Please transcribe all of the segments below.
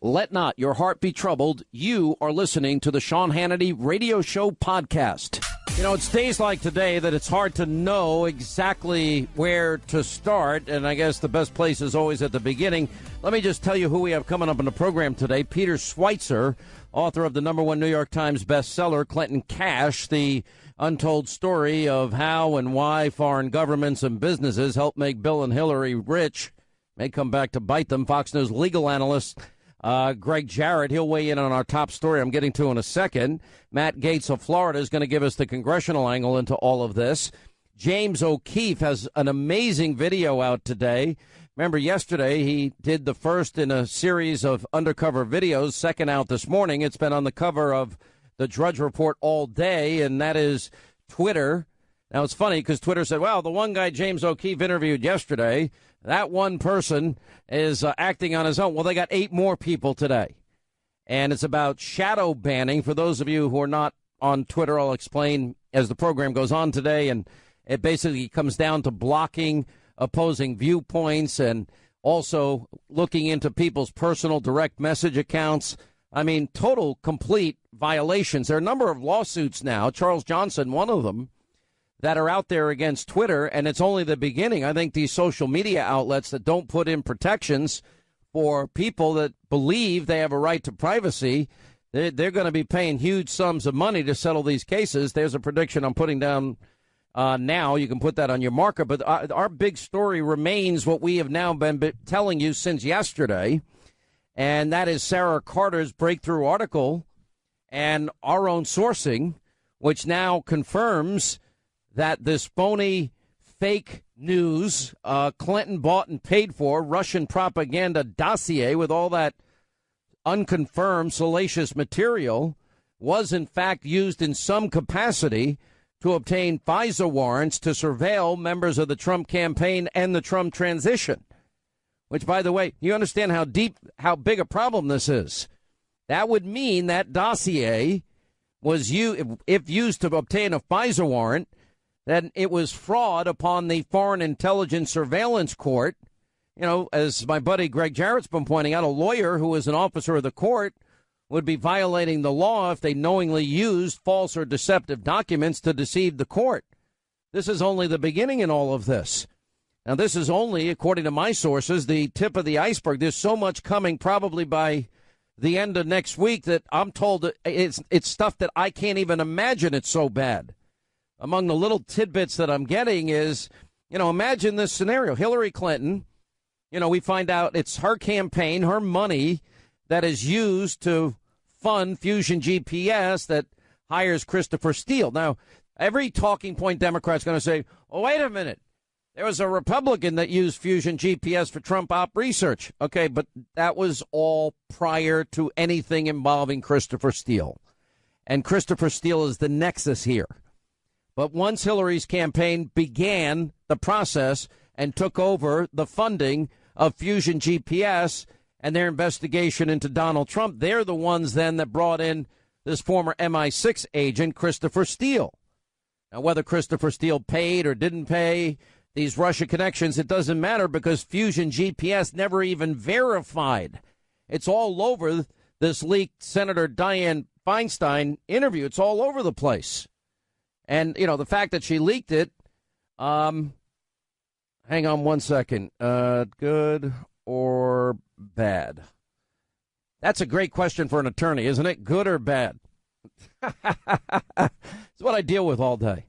Let not your heart be troubled. You are listening to the Sean Hannity Radio Show podcast. You know, it's days like today that it's hard to know exactly where to start, and I guess the best place is always at the beginning. Let me just tell you who we have coming up in the program today. Peter Schweitzer, author of the #1 New York Times bestseller, Clinton Cash, the untold story of how and why foreign governments and businesses help make Bill and Hillary rich. May come back to bite them. Fox News legal analyst Greg Jarrett, he'll weigh in on our top story I'm getting to in a second. Matt Gaetz of Florida is going to give us the congressional angle into all of this. James O'Keefe has an amazing video out today. Remember, yesterday he did the first in a series of undercover videos, second out this morning. It's been on the cover of the Drudge Report all day, and that is Twitter. Now, it's funny because Twitter said, well, the one guy James O'Keefe interviewed yesterday, that one person is acting on his own. Well, they got 8 more people today. And it's about shadow banning. For those of you who are not on Twitter, I'll explain as the program goes on today. And it basically comes down to blocking opposing viewpoints and also looking into people's personal direct message accounts. I mean, total, complete violations. There are a number of lawsuits now, Charles Johnson, one of them, that are out there against Twitter, and it's only the beginning. I think these social media outlets that don't put in protections for people that believe they have a right to privacy, they're going to be paying huge sums of money to settle these cases. There's a prediction I'm putting down now. You can put that on your marker. But our big story remains what we have now been telling you since yesterday, and that is Sarah Carter's breakthrough article and our own sourcing, which now confirms that this phony, fake news, Clinton bought and paid for Russian propaganda dossier with all that unconfirmed, salacious material was, in fact, used in some capacity to obtain FISA warrants to surveil members of the Trump campaign and the Trump transition, which, by the way, you understand how big a problem this is. That would mean that dossier was if used to obtain a FISA warrant, then it was fraud upon the Foreign Intelligence Surveillance Court. You know, as my buddy Greg Jarrett's been pointing out, a lawyer who is an officer of the court would be violating the law if they knowingly used false or deceptive documents to deceive the court. This is only the beginning in all of this. Now, this is only, according to my sources, the tip of the iceberg. There's so much coming probably by the end of next week that I'm told that it's stuff that I can't even imagine. It's so bad. Among the little tidbits that I'm getting is, you know, imagine this scenario. Hillary Clinton, you know, we find out it's her campaign, her money that is used to fund Fusion GPS that hires Christopher Steele. Now, every talking point Democrat's going to say, oh, wait a minute. There was a Republican that used Fusion GPS for Trump op research. Okay, but that was all prior to anything involving Christopher Steele. And Christopher Steele is the nexus here. But once Hillary's campaign began the process and took over the funding of Fusion GPS and their investigation into Donald Trump, they're the ones then that brought in this former MI6 agent, Christopher Steele. Now, whether Christopher Steele paid or didn't pay these Russia connections, it doesn't matter because Fusion GPS never even verified. It's all over this leaked Senator Dianne Feinstein interview. It's all over the place. And, you know, the fact that she leaked it, hang on one second, good or bad? That's a great question for an attorney, isn't it? Good or bad? It's what I deal with all day.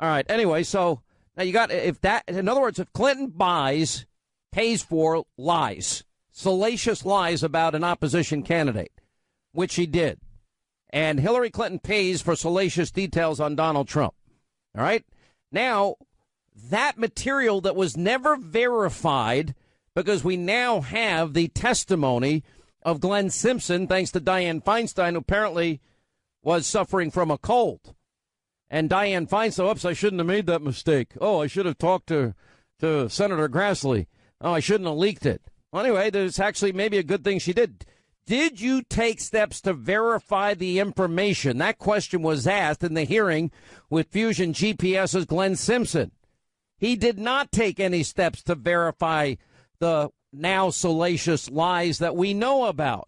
All right. Anyway, so now you got, in other words, if Clinton pays for lies, salacious lies about an opposition candidate, which he did, and Hillary Clinton pays for salacious details on Donald Trump. All right. Now, that material that was never verified, because we now have the testimony of Glenn Simpson, thanks to Dianne Feinstein, who apparently was suffering from a cold. And Dianne Feinstein, oops, I shouldn't have made that mistake. Oh, I should have talked to Senator Grassley. Oh, I shouldn't have leaked it. Well, anyway, there's actually maybe a good thing she did. Did you take steps to verify the information? That question was asked in the hearing with Fusion GPS's Glenn Simpson. He did not take any steps to verify the now salacious lies that we know about.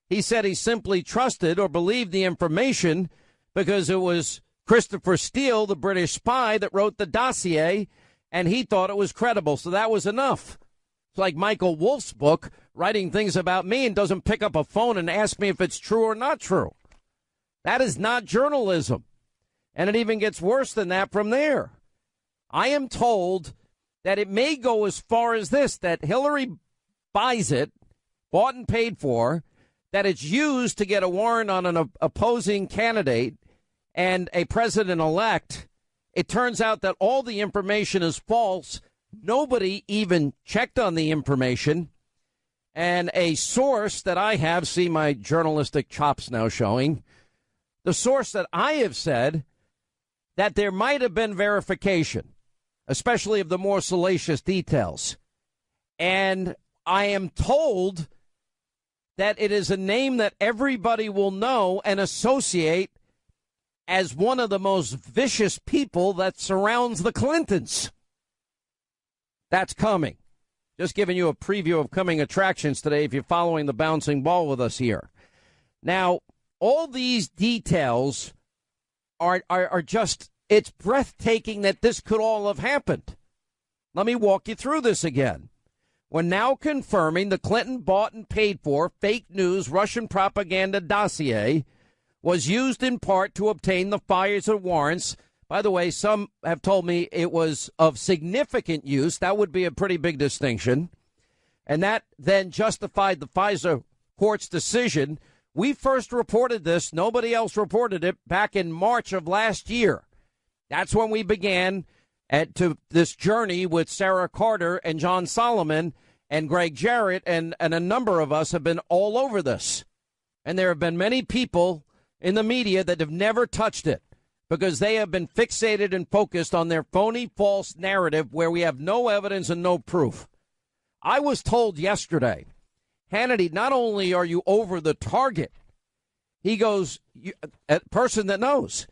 He said he simply trusted or believed the information because it was Christopher Steele, the British spy, that wrote the dossier, and he thought it was credible. So that was enough. It's like Michael Wolff's book, writing things about me and doesn't pick up a phone and ask me if it's true or not true. That is not journalism. And it even gets worse than that from there. I am told that it may go as far as this, that Hillary buys it, bought and paid for, that it's used to get a warrant on an opposing candidate and a president-elect. It turns out that all the information is false. Nobody even checked on the information. And a source that I have, see my journalistic chops now showing, the source that I have said that there might have been verification, especially of the more salacious details. And I am told that it is a name that everybody will know and associate as one of the most vicious people that surrounds the Clintons. That's coming. Just giving you a preview of coming attractions today if you're following the bouncing ball with us here. Now, all these details are just, it's breathtaking that this could all have happened. Let me walk you through this again. We're now confirming the Clinton bought and paid for fake news Russian propaganda dossier was used in part to obtain the FIRES warrants. By the way, some have told me it was of significant use. That would be a pretty big distinction. And that then justified the FISA court's decision. We first reported this. Nobody else reported it back in March of last year. That's when we began to this journey with Sarah Carter and John Solomon and Greg Jarrett, and a number of us have been all over this. And there have been many people in the media that have never touched it because they have been fixated and focused on their phony, false narrative where we have no evidence and no proof. I was told yesterday, Hannity, not only are you over the target, he goes, a person that knows,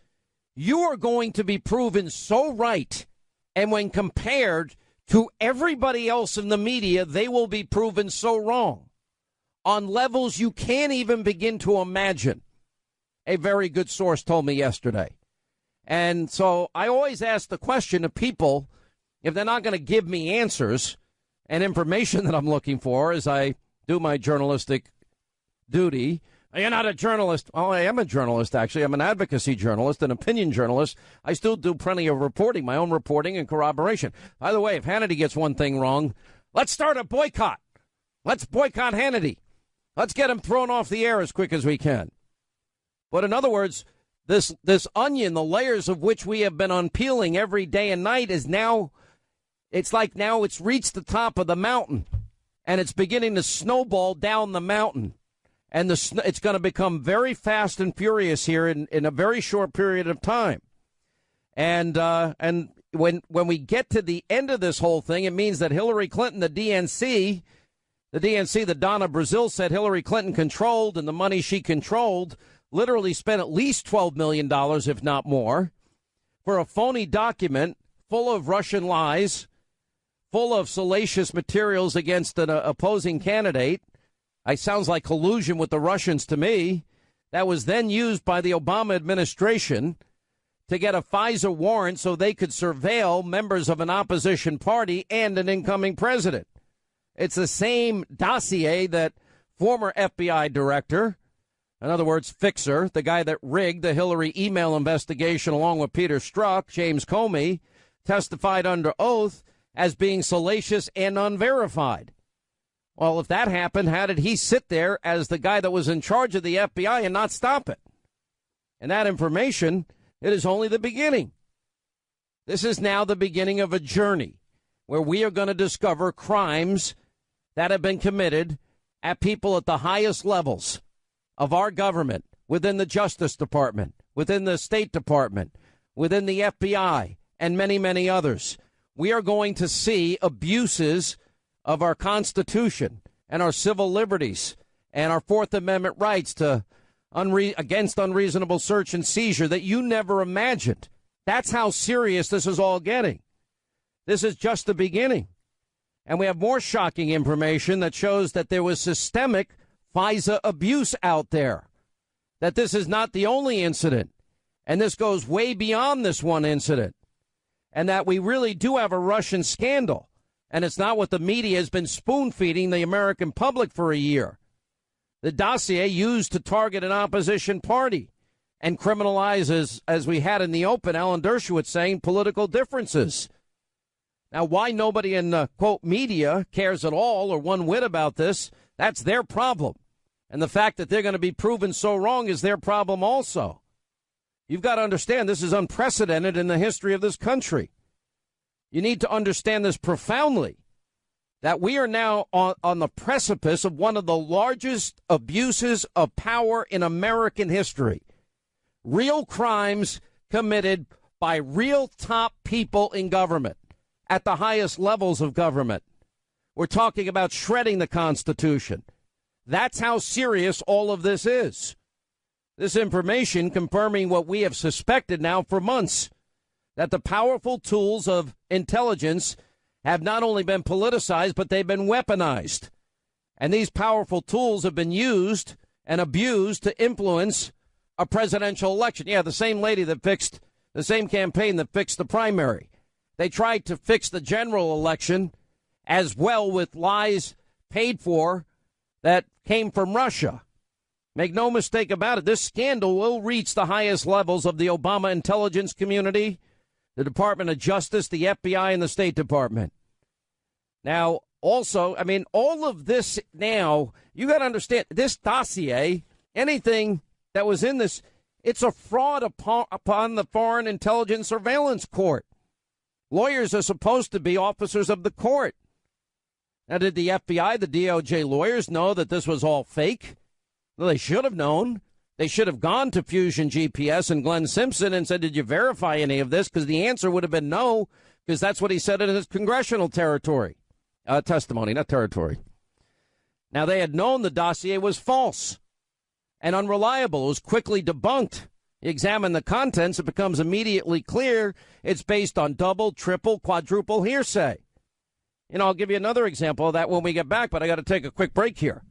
you are going to be proven so right. And when compared to everybody else in the media, they will be proven so wrong on levels you can't even begin to imagine. A very good source told me yesterday. And so I always ask the question of people, if they're not going to give me answers and information that I'm looking for as I do my journalistic duty. You're not a journalist. Oh, I am a journalist, actually. I'm an advocacy journalist, an opinion journalist. I still do plenty of reporting, my own reporting and corroboration. By the way, if Hannity gets one thing wrong, let's start a boycott. Let's boycott Hannity. Let's get him thrown off the air as quick as we can. But in other words, this onion, the layers of which we have been unpeeling every day and night is now, it's like now it's reached the top of the mountain and it's beginning to snowball down the mountain. And it's going to become very fast and furious here in a very short period of time. And when we get to the end of this whole thing, it means that Hillary Clinton, the DNC, that Donna Brazile said Hillary Clinton controlled, and the money she controlled literally spent at least $12 million, if not more, for a phony document full of Russian lies, full of salacious materials against an opposing candidate. It sounds like collusion with the Russians to me. That was then used by the Obama administration to get a FISA warrant so they could surveil members of an opposition party and an incoming president. It's the same dossier that former FBI director, in other words, Fixer, the guy that rigged the Hillary email investigation along with Peter Strzok, James Comey, testified under oath as being salacious and unverified. Well, if that happened, how did he sit there as the guy that was in charge of the FBI and not stop it? And that information, it is only the beginning. This is now the beginning of a journey where we are going to discover crimes that have been committed at people at the highest levels of our government, within the Justice Department, within the State Department, within the FBI, and many, many others. We are going to see abuses of our Constitution and our civil liberties and our Fourth Amendment rights to against unreasonable search and seizure that you never imagined. That's how serious this is all getting. This is just the beginning. And we have more shocking information that shows that there was systemic FISA abuse out there, that this is not the only incident, and this goes way beyond this one incident, and that we really do have a Russian scandal, and it's not what the media has been spoon-feeding the American public for a year. The dossier used to target an opposition party and criminalize, as we had in the open, Alan Dershowitz saying, political differences. Now, why nobody in the, quote, media cares at all or one whit about this, that's their problem. And the fact that they're going to be proven so wrong is their problem also. You've got to understand this is unprecedented in the history of this country. You need to understand this profoundly, that we are now on the precipice of one of the largest abuses of power in American history. Real crimes committed by real top people in government at the highest levels of government. We're talking about shredding the Constitution. That's how serious all of this is. This information confirming what we have suspected now for months, that the powerful tools of intelligence have not only been politicized, but they've been weaponized. And these powerful tools have been used and abused to influence a presidential election. Yeah, the same lady that fixed the same campaign that fixed the primary. They tried to fix the general election as well with lies paid for that came from Russia. Make no mistake about it, this scandal will reach the highest levels of the Obama intelligence community, the Department of Justice, the FBI, and the State Department. Now, also, I mean, all of this now, you got to understand, this dossier, anything that was in this, it's a fraud upon the Foreign Intelligence Surveillance Court. Lawyers are supposed to be officers of the court. Now, did the FBI, the DOJ lawyers know that this was all fake? Well, they should have known. They should have gone to Fusion GPS and Glenn Simpson and said, did you verify any of this? Because the answer would have been no, because that's what he said in his congressional testimony, not territory. Now, they had known the dossier was false and unreliable. It was quickly debunked. You examine the contents, it becomes immediately clear it's based on double, triple, quadruple hearsay. I'll give you another example of that when we get back, but I got to take a quick break here,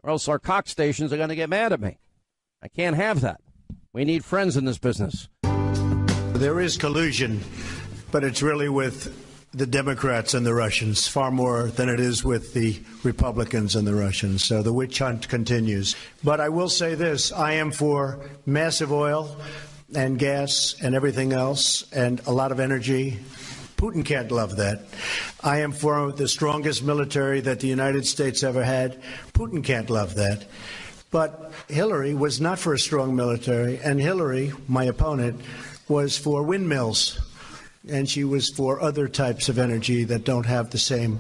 or else our Cox stations are going to get mad at me. I can't have that. We need friends in this business. There is collusion, but it's really with the Democrats and the Russians, far more than it is with the Republicans and the Russians. So the witch hunt continues. But I will say this, I am for massive oil and gas and everything else and a lot of energy. Putin can't love that. I am for the strongest military that the United States ever had. Putin can't love that. But Hillary was not for a strong military, and Hillary, my opponent, was for windmills, and she was for other types of energy that don't have the same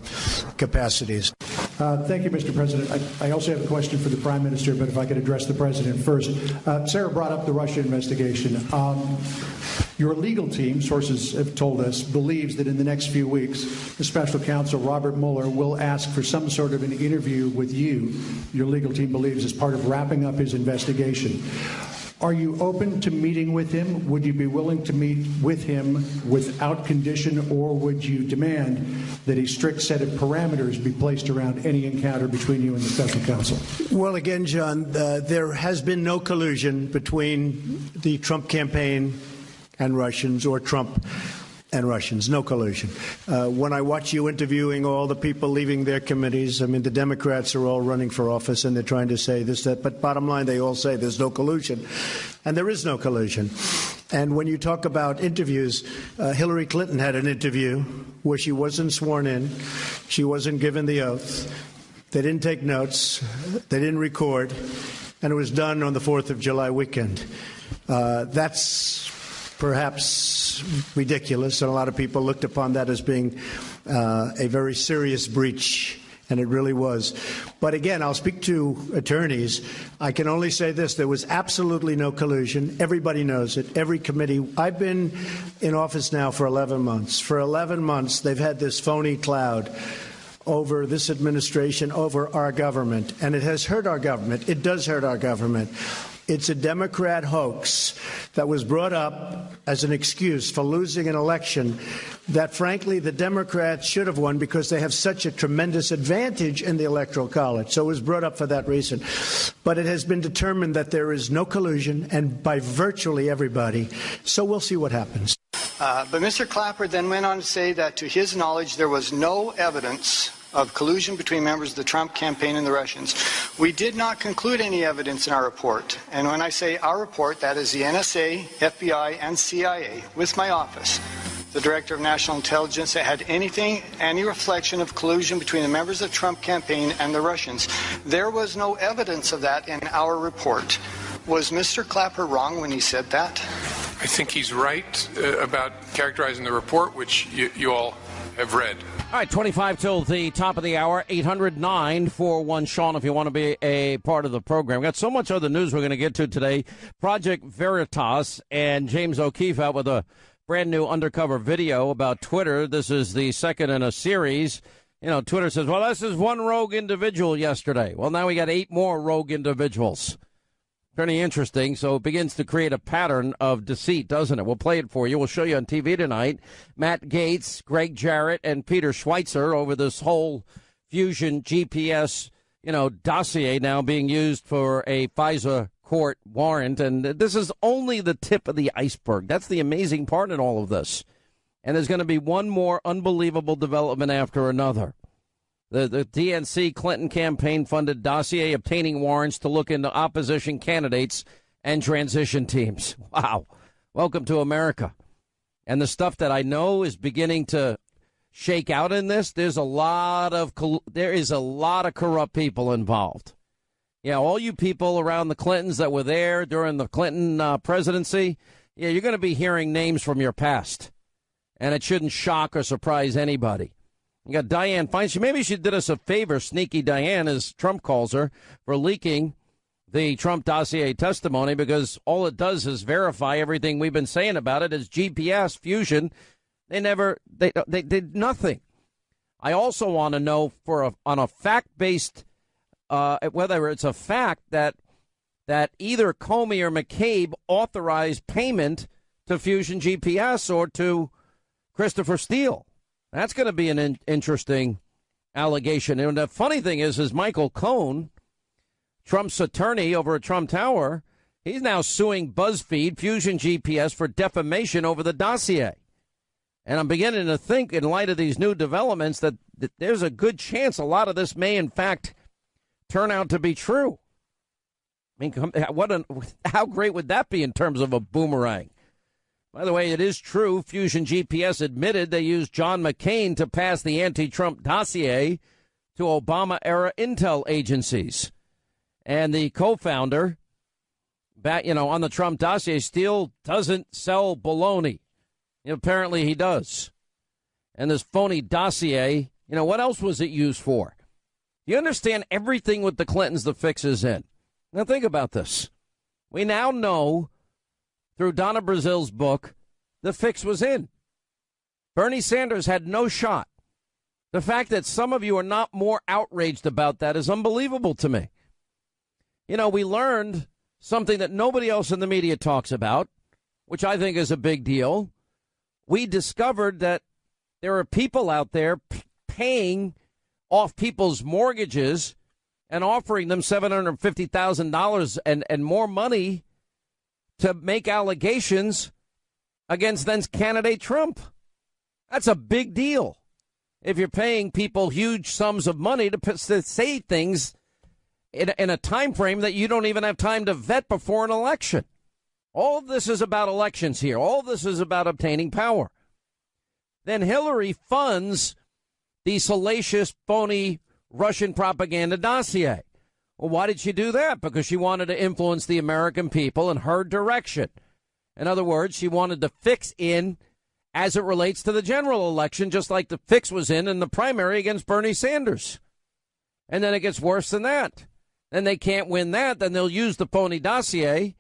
capacities. Thank you, Mr. President. I also have a question for the Prime Minister, but if I could address the President first. Sarah brought up the Russia investigation. Your legal team, sources have told us, believes that in the next few weeks, the special counsel, Robert Mueller, will ask for some sort of an interview with you, your legal team believes, as part of wrapping up his investigation. Are you open to meeting with him? Would you be willing to meet with him without condition, or would you demand that a strict set of parameters be placed around any encounter between you and the special counsel? Well, again, John, there has been no collusion between the Trump campaign and Russians, or Trump and Russians. No collusion. When I watch you interviewing all the people leaving their committees, I mean, the Democrats are all running for office and they're trying to say this, that, but bottom line, they all say there's no collusion. And there is no collusion. And when you talk about interviews, Hillary Clinton had an interview where she wasn't sworn in. She wasn't given the oath. They didn't take notes. They didn't record. And it was done on the 4th of July weekend. That's perhaps ridiculous, and a lot of people looked upon that as being a very serious breach, and it really was. But again, I'll speak to attorneys. I can only say this. There was absolutely no collusion. Everybody knows it. Every committee. I've been in office now for 11 months. For 11 months, they've had this phony cloud over this administration, over our government, and it has hurt our government. It does hurt our government. It's a Democrat hoax that was brought up as an excuse for losing an election that, frankly, the Democrats should have won because they have such a tremendous advantage in the Electoral College. So it was brought up for that reason. But it has been determined that there is no collusion, and by virtually everybody. So we'll see what happens. But Mr. Clapper then went on to say that, to his knowledge, there was no evidence of collusion between members of the Trump campaign and the Russians. We did not conclude any evidence in our report. And when I say our report, that is the NSA, FBI, and CIA, with my office, the Director of National Intelligence, that had any reflection of collusion between the members of the Trump campaign and the Russians. There was no evidence of that in our report. Was Mr. Clapper wrong when he said that? I think he's right about characterizing the report, which you all have read. All right, 25 till the top of the hour, 800-941-SEAN if you want to be a part of the program. We've got so much other news we're going to get to today. Project Veritas and James O'Keefe out with a brand new undercover video about Twitter. This is the second in a series. You know, Twitter says, well, this is one rogue individual yesterday. Well, now we got 8 more rogue individuals. Pretty interesting. So it begins to create a pattern of deceit, doesn't it? We'll play it for you. We'll show you on TV tonight. Matt Gaetz, Greg Jarrett, and Peter Schweitzer over this whole Fusion GPS, dossier now being used for a FISA court warrant. And this is only the tip of the iceberg. That's the amazing part in all of this. And there's going to be one more unbelievable development after another. The DNC Clinton campaign-funded dossier obtaining warrants to look into opposition candidates and transition teams. Wow. Welcome to America. And the stuff that I know is beginning to shake out in this, there is a lot of corrupt people involved. Yeah, all you people around the Clintons that were there during the Clinton presidency, yeah, you're going to be hearing names from your past. And it shouldn't shock or surprise anybody. You got Dianne Feinstein. Maybe she did us a favor, Sneaky Diane, as Trump calls her, for leaking the Trump dossier testimony, because all it does is verify everything we've been saying about it. As GPS Fusion, they did nothing. I also want to know on a fact-based, whether it's a fact that either Comey or McCabe authorized payment to Fusion GPS or to Christopher Steele. That's going to be an interesting allegation. And the funny thing is Michael Cohen, Trump's attorney over at Trump Tower, he's now suing BuzzFeed, Fusion GPS, for defamation over the dossier. And I'm beginning to think, in light of these new developments, that there's a good chance a lot of this may, in fact, turn out to be true. I mean, how great would that be in terms of a boomerang? By the way, it is true. Fusion GPS admitted they used John McCain to pass the anti-Trump dossier to Obama-era intel agencies. And the co-founder, on the Trump dossier, Steele doesn't sell baloney. Apparently he does. And this phony dossier, what else was it used for? You understand everything with the Clintons, the fix is in. Now think about this. We now know through Donna Brazil's book, the fix was in. Bernie Sanders had no shot. The fact that some of you are not more outraged about that is unbelievable to me. We learned something that nobody else in the media talks about, which I think is a big deal. We discovered that there are people out there paying off people's mortgages and offering them $750,000 and more money to make allegations against then candidate Trump. That's a big deal. If you're paying people huge sums of money to say things in a time frame that you don't even have time to vet before an election. All of this is about elections here. All of this is about obtaining power. Then Hillary funds the salacious, phony Russian propaganda dossier. Well, why did she do that? Because she wanted to influence the American people in her direction. In other words, she wanted the fix in as it relates to the general election, just like the fix was in the primary against Bernie Sanders. And then it gets worse than that. Then they can't win that. Then they'll use the phony dossier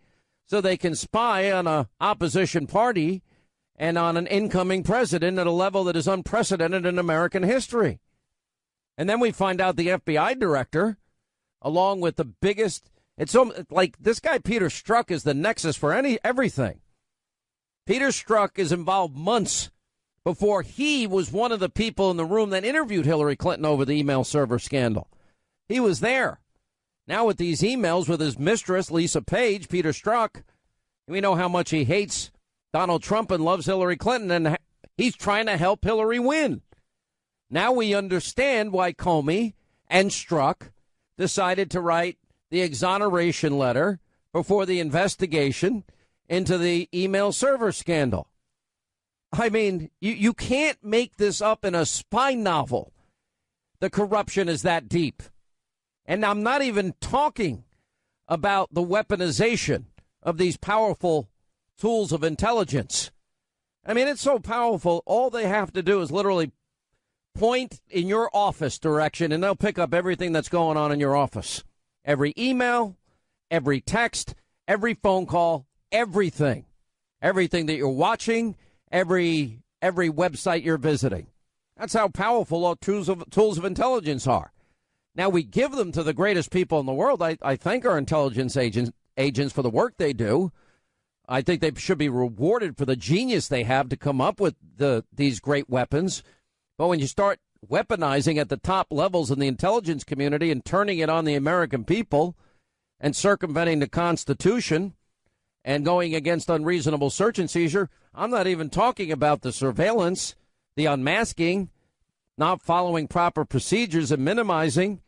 so they can spy on an opposition party and on an incoming president at a level that is unprecedented in American history. And then we find out the FBI director, along with the biggest It's like this guy Peter Strzok is the nexus for everything. Peter Strzok is involved months before he was one of the people in the room that interviewed Hillary Clinton over the email server scandal. He was there. Now with these emails with his mistress, Lisa Page, Peter Strzok, we know how much he hates Donald Trump and loves Hillary Clinton, and he's trying to help Hillary win. Now we understand why Comey and Strzok decided to write the exoneration letter before the investigation into the email server scandal. I mean, you can't make this up in a spy novel. The corruption is that deep. And I'm not even talking about the weaponization of these powerful tools of intelligence. I mean, it's so powerful, all they have to do is literally point in your office direction, and they'll pick up everything that's going on in your office. Every email, every text, every phone call, everything. Everything that you're watching, every website you're visiting. That's how powerful all tools of intelligence are. Now, we give them to the greatest people in the world. I thank our intelligence agents for the work they do. I think they should be rewarded for the genius they have to come up with these great weapons. But when you start weaponizing at the top levels in the intelligence community and turning it on the American people and circumventing the Constitution and going against unreasonable search and seizure, I'm not even talking about the surveillance, the unmasking, not following proper procedures and minimizing,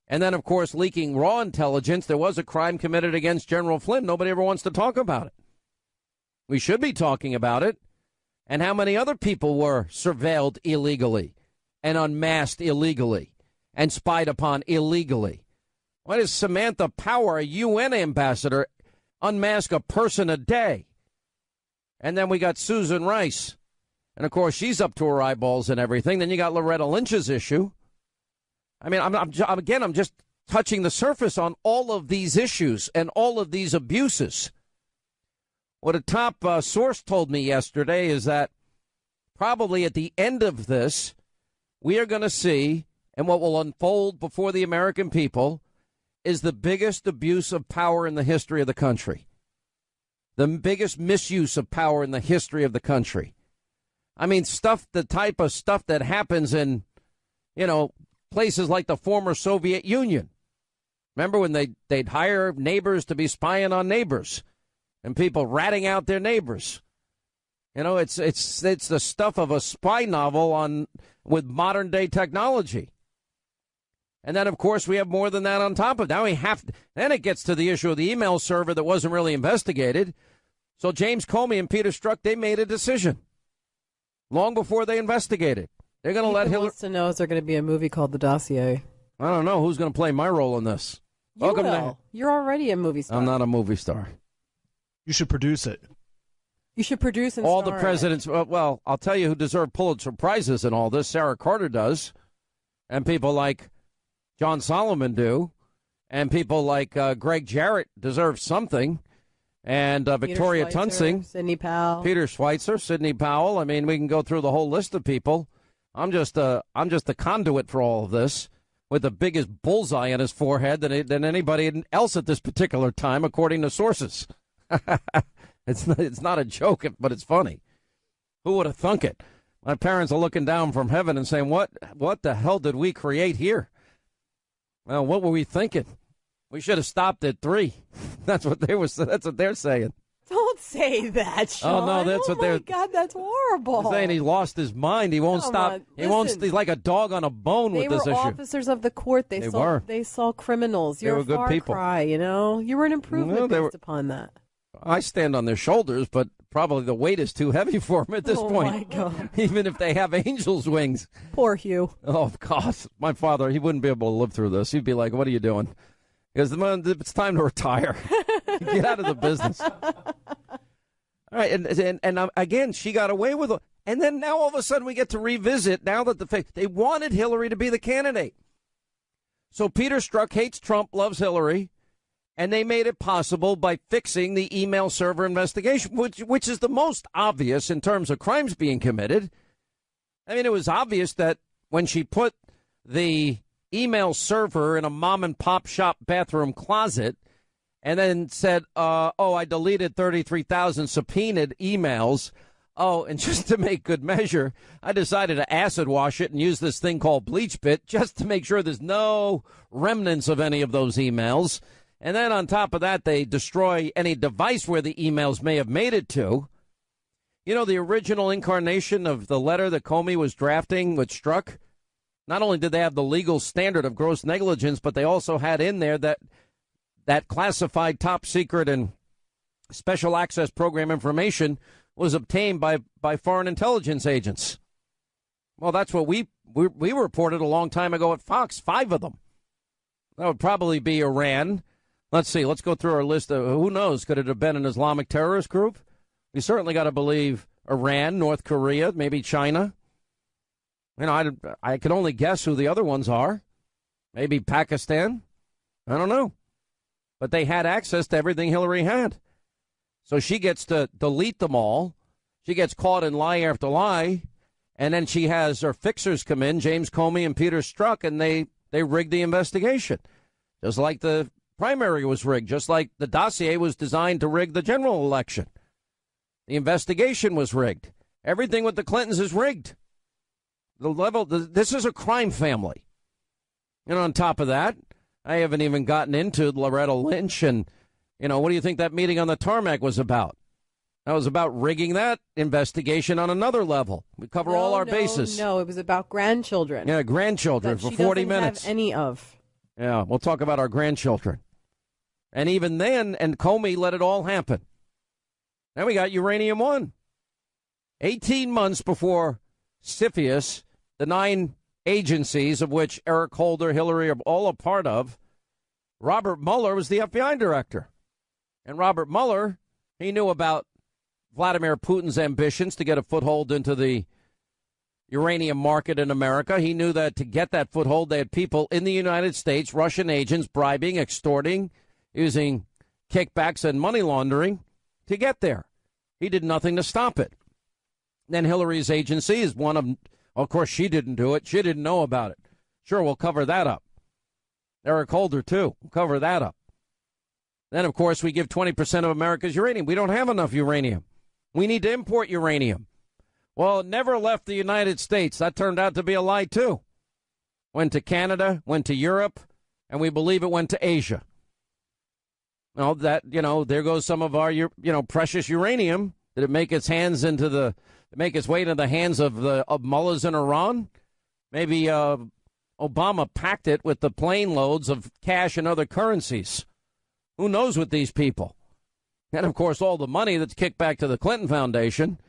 and then, of course, leaking raw intelligence. There was a crime committed against General Flynn. Nobody ever wants to talk about it. We should be talking about it. And how many other people were surveilled illegally and unmasked illegally and spied upon illegally? Why does Samantha Power, a UN ambassador, unmask a person a day? And then we got Susan Rice. And, of course, she's up to her eyeballs and everything. Then you got Loretta Lynch's issue. I mean, I'm just touching the surface on all of these issues and all of these abuses. What a top source told me yesterday is that probably at the end of this, we are going to see, and what will unfold before the American people, is the biggest abuse of power in the history of the country. The biggest misuse of power in the history of the country. I mean, the type of stuff that happens in, places like the former Soviet Union. Remember when they'd hire neighbors to be spying on neighbors and people ratting out their neighbors? It's the stuff of a spy novel with modern day technology. And then, of course, we have more than that on top of it. Now then it gets to the issue of the email server that wasn't really investigated. So James Comey and Peter Strzok, they made a decision long before they investigated. They're going to let Hillary. Wants to know, is there going to be a movie called The Dossier? I don't know who's going to play my role in this. Welcome will. You're already a movie star. I'm not a movie star. You should produce it. You should produce and all star the presidents. Well, I'll tell you who deserve Pulitzer Prizes in all this. Sarah Carter does, and people like John Solomon do, and people like Greg Jarrett deserve something, and Victoria Tunsing, Sidney Powell, Peter Schweitzer, Sidney Powell. I mean, we can go through the whole list of people. I'm just the conduit for all of this, with the biggest bullseye on his forehead than anybody else at this particular time, according to sources. It's not a joke, but it's funny. Who would have thunk it? My parents are looking down from heaven and saying, "What the hell did we create here?" Well, what were we thinking? We should have stopped at 3. That's what they're saying. Don't say that, Sean. Oh no, that's what they're. Oh my God, that's horrible. They're saying he lost his mind. He won't stop. He won't. He's like a dog on a bone with this issue. They were officers of the court. They saw criminals. You're they were a far good people. cry. You were an improvement based upon that. I stand on their shoulders, but probably the weight is too heavy for them at this point. Oh my God! Even if they have angel's wings. Poor Hugh. Oh God, my father, he wouldn't be able to live through this. He'd be like, "What are you doing?" Because it's time to retire. Get out of the business. All right, and again, she got away with it. And then now all of a sudden we get to revisit, now that they wanted Hillary to be the candidate. So Peter Strzok hates Trump, loves Hillary, and they made it possible by fixing the email server investigation, which is the most obvious in terms of crimes being committed. I mean, it was obvious that when she put the email server in a mom and pop shop bathroom closet and then said, I deleted 33,000 subpoenaed emails. Oh, and just to make good measure, I decided to acid wash it and use this thing called Bleach Bit just to make sure there's no remnants of any of those emails. And then on top of that, they destroy any device where the emails may have made it to. You know, the original incarnation of the letter that Comey was drafting with Strzok, not only did they have the legal standard of gross negligence, but they also had in there that classified top secret and special access program information was obtained by foreign intelligence agents. Well, that's what we reported a long time ago at Fox, 5 of them. That would probably be Iran. Let's see. Let's go through our list of who knows. Could it have been an Islamic terrorist group? We certainly got to believe Iran, North Korea, maybe China. You know, I can only guess who the other ones are. Maybe Pakistan. I don't know. But they had access to everything Hillary had. So she gets to delete them all. She gets caught in lie after lie. And then she has her fixers come in, James Comey and Peter Strzok, and they rigged the investigation. Just like the primary was rigged, just like the dossier was designed to rig the general election. The investigation was rigged. Everything with the Clintons is rigged. This is a crime family. And on top of that, I haven't even gotten into Loretta Lynch and, what do you think that meeting on the tarmac was about? That was about rigging that investigation on another level. We cover all our bases. No, it was about grandchildren. Yeah, grandchildren for 40 minutes. Have any of. Yeah, we'll talk about our grandchildren. And even then, and Comey let it all happen. Then we got Uranium One. 18 months before CFIUS, the 9 agencies of which Eric Holder, Hillary are all a part of, Robert Mueller was the FBI director. And Robert Mueller, he knew about Vladimir Putin's ambitions to get a foothold into the uranium market in America. He knew that to get that foothold, they had people in the United States, Russian agents, bribing, extorting, using kickbacks and money laundering to get there. He did nothing to stop it. Then Hillary's agency is one of course, she didn't do it. She didn't know about it. Sure, we'll cover that up. Eric Holder, too. We'll cover that up. Then, of course, we give 20% of America's uranium. We don't have enough uranium. We need to import uranium. Well, it never left the United States. That turned out to be a lie, too. Went to Canada, went to Europe, and we believe it went to Asia. Well, there goes some of our, precious uranium. Did it make its way into the hands of mullahs in Iran? Maybe Obama packed it with the plane loads of cash and other currencies. Who knows with these people? And, of course, all the money that's kicked back to the Clinton Foundation.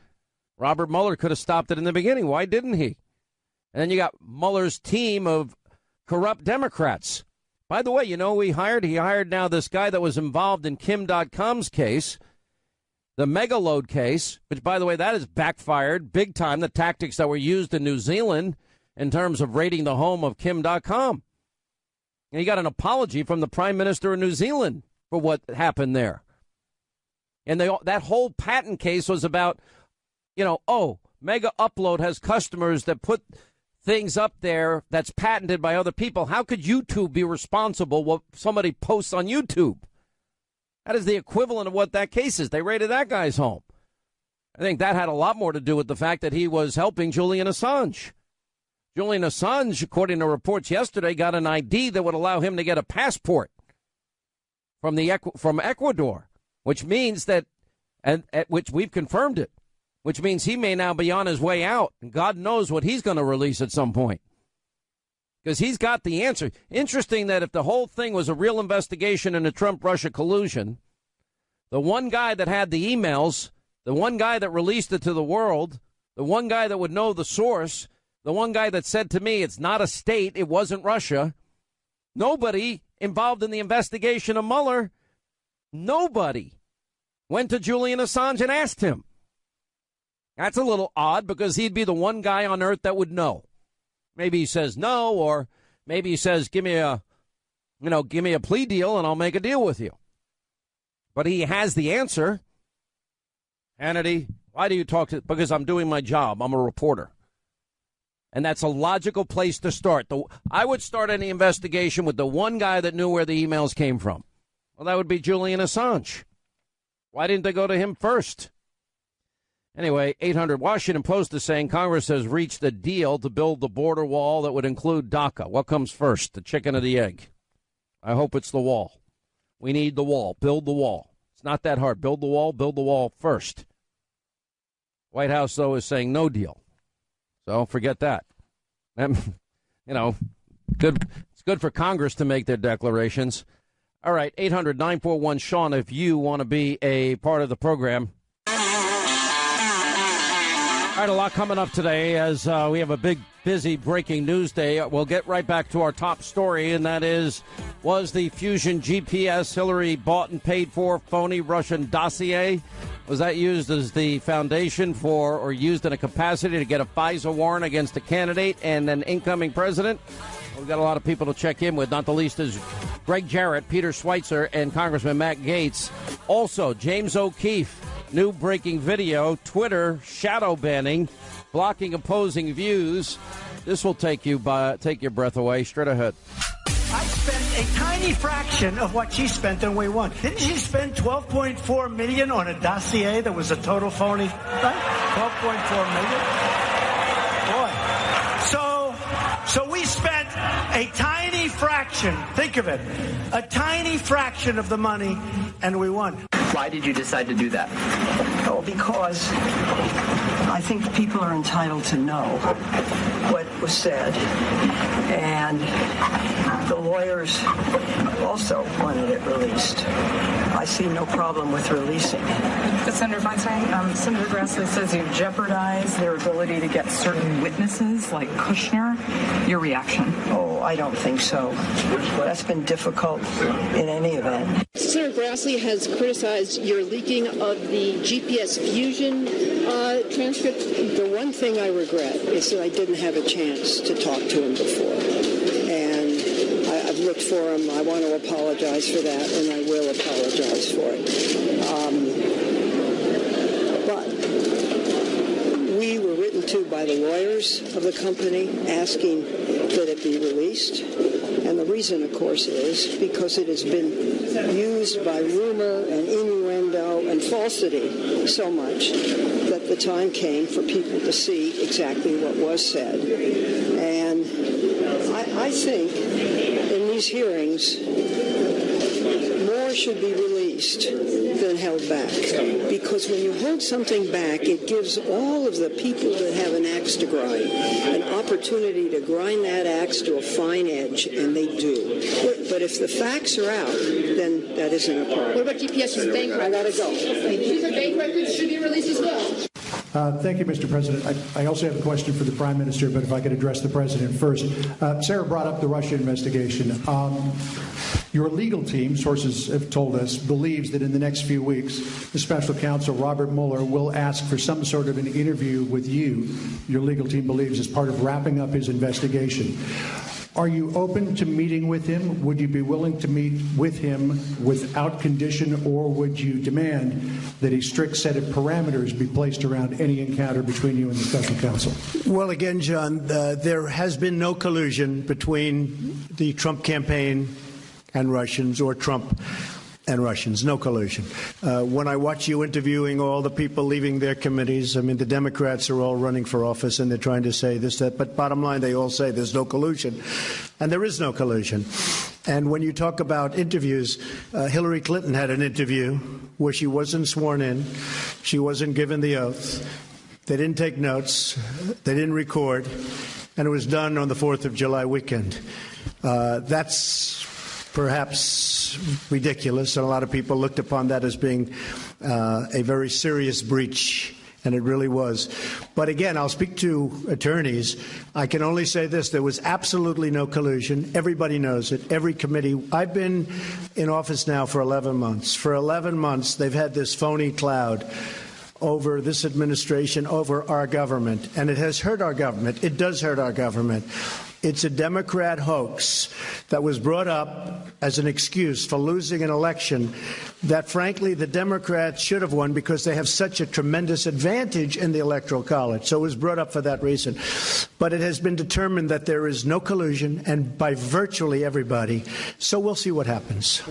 Robert Mueller could have stopped it in the beginning. Why didn't he? And then you got Mueller's team of corrupt Democrats. By the way, he hired now this guy that was involved in Kim.com's case, the Megaload case, which, by the way, that has backfired big time, the tactics that were used in New Zealand in terms of raiding the home of Kim.com. And he got an apology from the Prime Minister of New Zealand for what happened there. And that whole patent case was about, Mega Upload has customers that put things up there that's patented by other people. How could YouTube be responsible what somebody posts on YouTube? That is the equivalent of what that case is. They raided that guy's home. I think that had a lot more to do with the fact that he was helping Julian Assange. Julian Assange, according to reports yesterday, got an ID that would allow him to get a passport from Ecuador, which means that, and at which we've confirmed it, which means he may now be on his way out. And God knows what he's going to release at some point, because he's got the answer. Interesting that if the whole thing was a real investigation into Trump-Russia collusion, the one guy that had the emails, the one guy that released it to the world, the one guy that would know the source, the one guy that said to me, it's not a state, it wasn't Russia, nobody involved in the investigation of Mueller, nobody went to Julian Assange and asked him. That's a little odd, because he'd be the one guy on earth that would know. Maybe he says no, or maybe he says, give me a plea deal and I'll make a deal with you. But he has the answer. Hannity, why do you talk to? Because I'm doing my job. I'm a reporter. And that's a logical place to start. I would start any investigation with the one guy that knew where the emails came from. Well, that would be Julian Assange. Why didn't they go to him first? Anyway, 800 Washington Post is saying Congress has reached a deal to build the border wall that would include DACA. What comes first, the chicken or the egg? I hope it's the wall. We need the wall. Build the wall. It's not that hard. Build the wall first. White House, though, is saying no deal. So forget that. Good. It's good for Congress to make their declarations. All right, 800-941-SEAN if you want to be a part of the program. All right, a lot coming up today as we have a big, busy breaking news day. We'll get right back to our top story, and that is, was the Fusion GPS Hillary bought and paid for phony Russian dossier? Was that used as the foundation for, or used in a capacity to get a FISA warrant against a candidate and an incoming president? We've got a lot of people to check in with, not the least is Greg Jarrett, Peter Schweitzer, and Congressman Matt Gaetz. Also, James O'Keefe. New breaking video, Twitter shadow banning, blocking opposing views. This will take your breath away. Straight ahead. I spent a tiny fraction of what she spent and we won. Didn't she spend $12.4 million on a dossier that was a total phony? Right? $12.4 million? Boy. So we spent a tiny fraction, think of it, a tiny fraction of the money and we won. Why did you decide to do that? Oh, because I think people are entitled to know what was said. And the lawyers also wanted it released. I see no problem with releasing it. But Senator Feinstein, Senator Grassley says you jeopardize their ability to get certain witnesses like Kushner. Your reaction? Oh, I don't think so. That's been difficult in any event. Senator Grassley has criticized your leaking of the GPS Fusion transcript. The one thing I regret is that I didn't have a chance to talk to him before. And I've looked for him. I want to apologize for that, and I will apologize for it. But we were written to by the lawyers of the company asking that it be released. And the reason, of course, is because it has been used by rumor and innuendo and falsity so much that the time came for people to see exactly what was said. And I think in these hearings, more should be released than held back. Because when you hold something back, it gives all of the people that have an axe to grind an opportunity to grind that axe to a fine edge, and they do. But if the facts are out, then that isn't a problem. What about GPS's bank records? I gotta go. These are bank records should be released as well. Thank you, Mr. President. I also have a question for the Prime Minister, but if I could address the President first. Sarah brought up the Russia investigation. Your legal team, sources have told us, believes that in the next few weeks, the special counsel, Robert Mueller, will ask for some sort of an interview with you, your legal team believes, as part of wrapping up his investigation. Are you open to meeting with him? Would you be willing to meet with him without condition, or would you demand that a strict set of parameters be placed around any encounter between you and the special counsel? Well, again, John, there has been no collusion between the Trump campaign and Russians, or Trump and Russians. No collusion. When I watch you interviewing all the people leaving their committees, I mean, the Democrats are all running for office and they're trying to say this, that, but bottom line, they all say there's no collusion. And there is no collusion. And when you talk about interviews, Hillary Clinton had an interview where she wasn't sworn in. She wasn't given the oath. They didn't take notes. They didn't record. And it was done on the 4th of July weekend. That's perhaps ridiculous, and a lot of people looked upon that as being a very serious breach, and it really was. But again, I'll speak to attorneys. I can only say this: there was absolutely no collusion. Everybody knows it. Every committee. I've been in office now for 11 months. For 11 months, they've had this phony cloud over this administration, over our government, and it has hurt our government. It does hurt our government. It's a Democrat hoax that was brought up as an excuse for losing an election that, frankly, the Democrats should have won because they have such a tremendous advantage in the Electoral College. So it was brought up for that reason. But it has been determined that there is no collusion, and by virtually everybody. So we'll see what happens.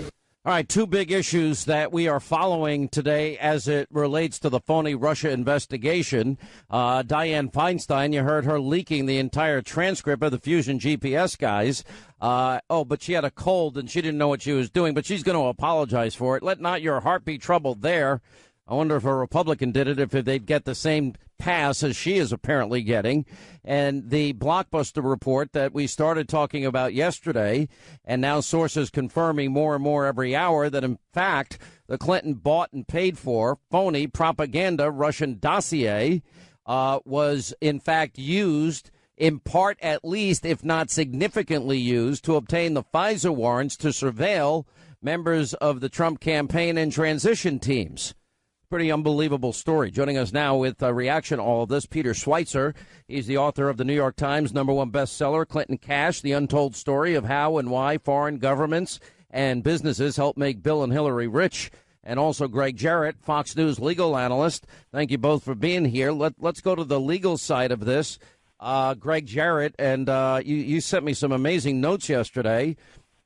All right, two big issues that we are following today as it relates to the phony Russia investigation. Dianne Feinstein, you heard her leaking the entire transcript of the Fusion GPS guys. But she had a cold and she didn't know what she was doing, but she's going to apologize for it. Let not your heart be troubled there. I wonder if a Republican did it, if they'd get the same pass as she is apparently getting. And the blockbuster report that we started talking about yesterday, and now sources confirming more and more every hour that, in fact, the Clinton bought and paid for phony propaganda Russian dossier was, in fact, used, in part at least, if not significantly used, to obtain the FISA warrants to surveil members of the Trump campaign and transition teams. Pretty unbelievable story. Joining us now with a reaction to all of this, Peter Schweitzer. He's the author of the New York Times #1 bestseller, Clinton Cash, The Untold Story of How and Why Foreign Governments and Businesses Help Make Bill and Hillary Rich. And also Greg Jarrett, Fox News legal analyst. Thank you both for being here. Let's go to the legal side of this. Greg Jarrett, and you sent me some amazing notes yesterday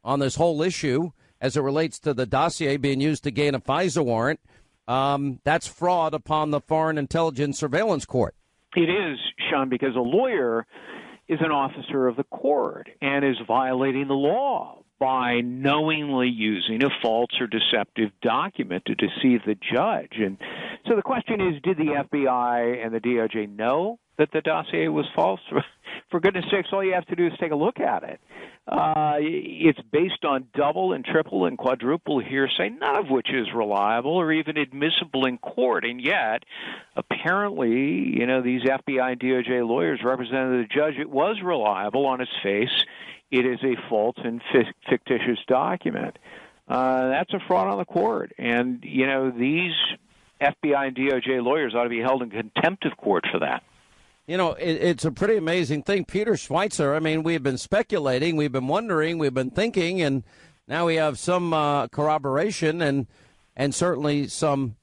on this whole issue as it relates to the dossier being used to gain a FISA warrant. That's fraud upon the Foreign Intelligence Surveillance Court. It is, Sean, because a lawyer is an officer of the court and is violating the law by knowingly using a false or deceptive document to deceive the judge. And so the question is, did the FBI and the DOJ know that the dossier was false? For goodness sakes, all you have to do is take a look at it. It's based on double and triple and quadruple hearsay, none of which is reliable or even admissible in court. And yet, apparently, these FBI and DOJ lawyers represented the judge. It was reliable on its face. It is a false and fictitious document. That's a fraud on the court. And, these FBI and DOJ lawyers ought to be held in contempt of court for that. It's a pretty amazing thing. Peter Schweitzer, we've been speculating, we've been wondering, we've been thinking, and now we have some corroboration and certainly some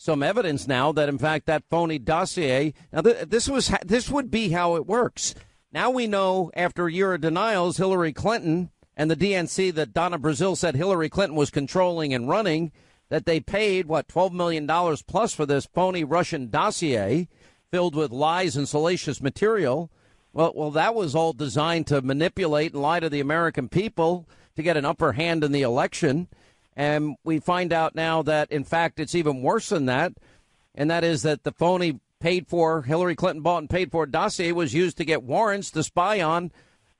evidence now that, in fact, that phony dossier. Now, this would be how it works. Now we know, after a year of denials, Hillary Clinton and the DNC that Donna Brazile said Hillary Clinton was controlling and running, that they paid, $12 million plus for this phony Russian dossier filled with lies and salacious material. Well, that was all designed to manipulate and lie to the American people to get an upper hand in the election. And we find out now that, in fact, it's even worse than that. And that is that the phony Hillary Clinton bought and paid for dossier was used to get warrants to spy on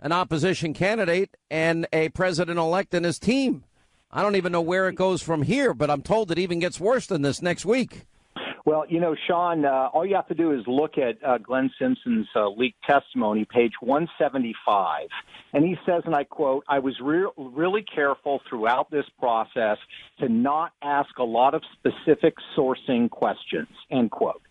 an opposition candidate and a president-elect and his team. I don't even know where it goes from here, but I'm told it even gets worse than this next week. Well, Sean, all you have to do is look at Glenn Simpson's leaked testimony, page 175. And he says, and I quote, "I was really careful throughout this process to not ask a lot of specific sourcing questions," end quote.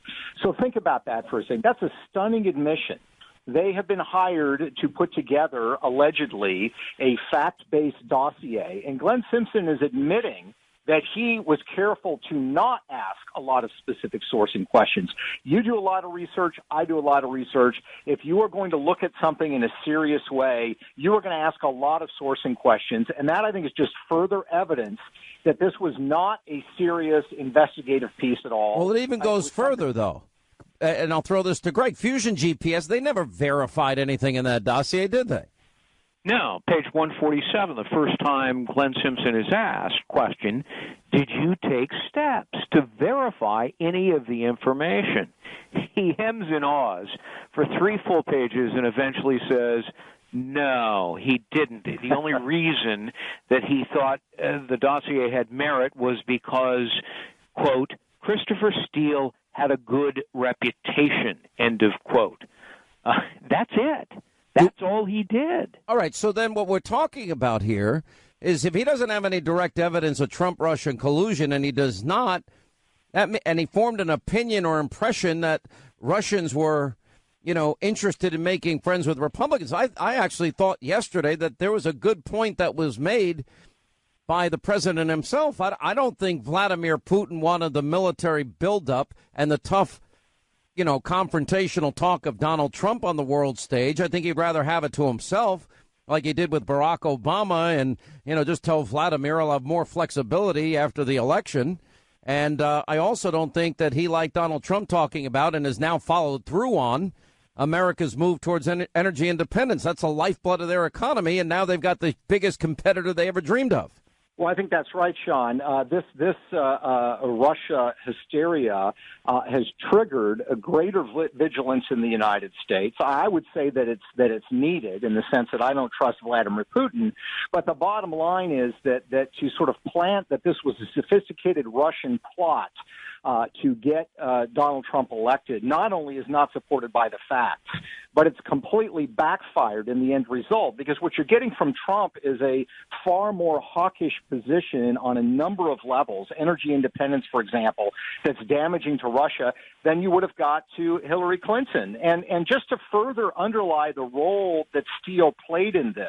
So think about that for a second. That's a stunning admission. They have been hired to put together, allegedly, a fact-based dossier. And Glenn Simpson is admitting that he was careful to not ask a lot of specific sourcing questions. You do a lot of research. I do a lot of research. If you are going to look at something in a serious way, you are going to ask a lot of sourcing questions. And that, I think, is just further evidence that this was not a serious investigative piece at all. Well, it even goes further, though. And I'll throw this to Greg. Fusion GPS, they never verified anything in that dossier, did they? No, page 147, the first time Glenn Simpson is asked, question, did you take steps to verify any of the information? He hems and haws for 3 full pages and eventually says, no, he didn't. The only reason that he thought the dossier had merit was because, quote, Christopher Steele had a good reputation, end of quote. That's it. That's all he did. All right, so then what we're talking about here is if he doesn't have any direct evidence of Trump-Russian collusion, and he does not, and he formed an opinion or impression that Russians were, interested in making friends with Republicans. I actually thought yesterday that there was a good point that was made by the president himself. I don't think Vladimir Putin wanted the military buildup and the tough confrontational talk of Donald Trump on the world stage. I think he'd rather have it to himself. like he did with Barack Obama and, just tell Vladimir I'll have more flexibility after the election. And I also don't think that he, like Donald Trump talking about and has now followed through on, America's move towards energy independence. That's the lifeblood of their economy, and now they've got the biggest competitor they ever dreamed of. Well, I think that's right, Sean. This Russia hysteria has triggered a greater vigilance in the United States. I would say that it's needed in the sense that I don't trust Vladimir Putin. But the bottom line is that to sort of plant that this was a sophisticated Russian plot to get Donald Trump elected not only is not supported by the facts, but it's completely backfired in the end result, because what you're getting from Trump is a far more hawkish position on a number of levels, energy independence, for example, that's damaging to Russia, than you would have got to Hillary Clinton. And just to further underlie the role that Steele played in this,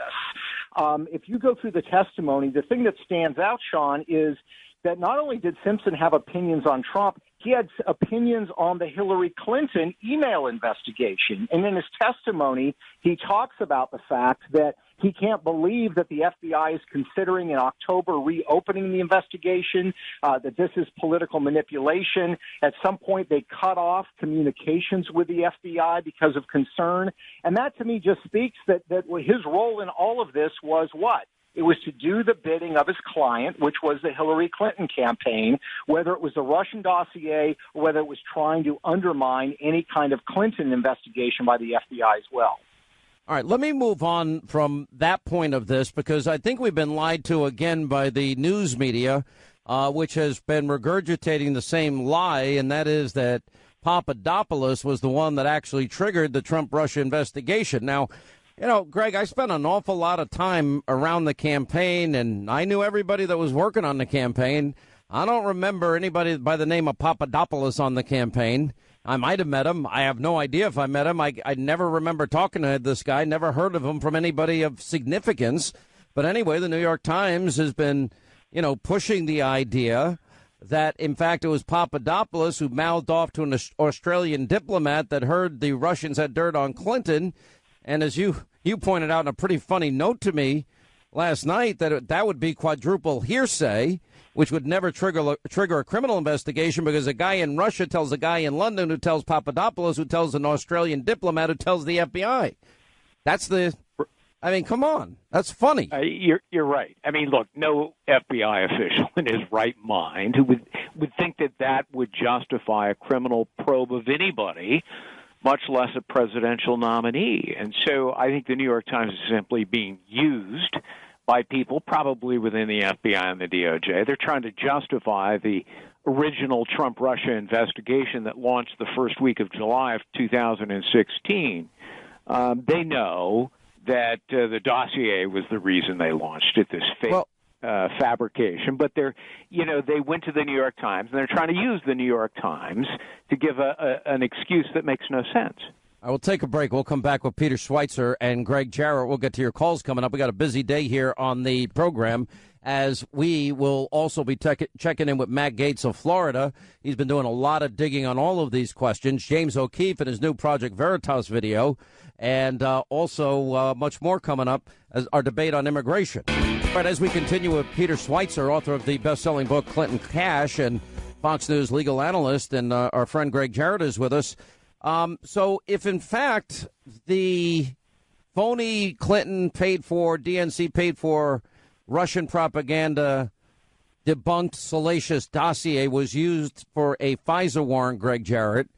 if you go through the testimony, the thing that stands out, Sean, is that not only did Simpson have opinions on Trump, he had opinions on the Hillary Clinton email investigation. And in his testimony, he talks about the fact that he can't believe that the FBI is considering in October reopening the investigation, that this is political manipulation. At some point, they cut off communications with the FBI because of concern. And that, to me, just speaks that his role in all of this was what? It was to do the bidding of his client, which was the Hillary Clinton campaign, whether it was the Russian dossier or whether it was trying to undermine any kind of Clinton investigation by the FBI as well. All right, let me move on from that point of this, because I think we've been lied to again by the news media, which has been regurgitating the same lie, and that is that Papadopoulos was the one that actually triggered the Trump-Russia investigation. Now, Greg, I spent an awful lot of time around the campaign, and I knew everybody that was working on the campaign. I don't remember anybody by the name of Papadopoulos on the campaign. I might have met him. I have no idea if I met him. I never remember talking to this guy, never heard of him from anybody of significance. But anyway, the New York Times has been, pushing the idea that, in fact, it was Papadopoulos who mouthed off to an Australian diplomat that heard the Russians had dirt on Clinton. And as you pointed out in a pretty funny note to me last night, that would be quadruple hearsay, which would never trigger a criminal investigation, because a guy in Russia tells a guy in London who tells Papadopoulos, who tells an Australian diplomat, who tells the FBI. Come on. That's funny. You're right. Look, no FBI official in his right mind who would think that would justify a criminal probe of anybody, much less a presidential nominee. And so I think the New York Times is simply being used by people probably within the FBI and the DOJ. They're trying to justify the original Trump-Russia investigation that launched the first week of July of 2016. They know that the dossier was the reason they launched it, this fake fabrication, but they went to the New York Times, and they're trying to use the New York Times to give an excuse that makes no sense. I will take a break. We'll come back with Peter Schweitzer and Greg Jarrett. We'll get to your calls coming up. We got a busy day here on the program, as we will also be checking in with Matt Gaetz of Florida. He's been doing a lot of digging on all of these questions. James O'Keefe and his new Project Veritas video, and also much more coming up as our debate on immigration. But as we continue with Peter Schweitzer, author of the best-selling book Clinton Cash, and Fox News legal analyst, and our friend Greg Jarrett is with us. So if, in fact, the phony Clinton DNC paid for Russian propaganda debunked salacious dossier was used for a FISA warrant, Greg Jarrett,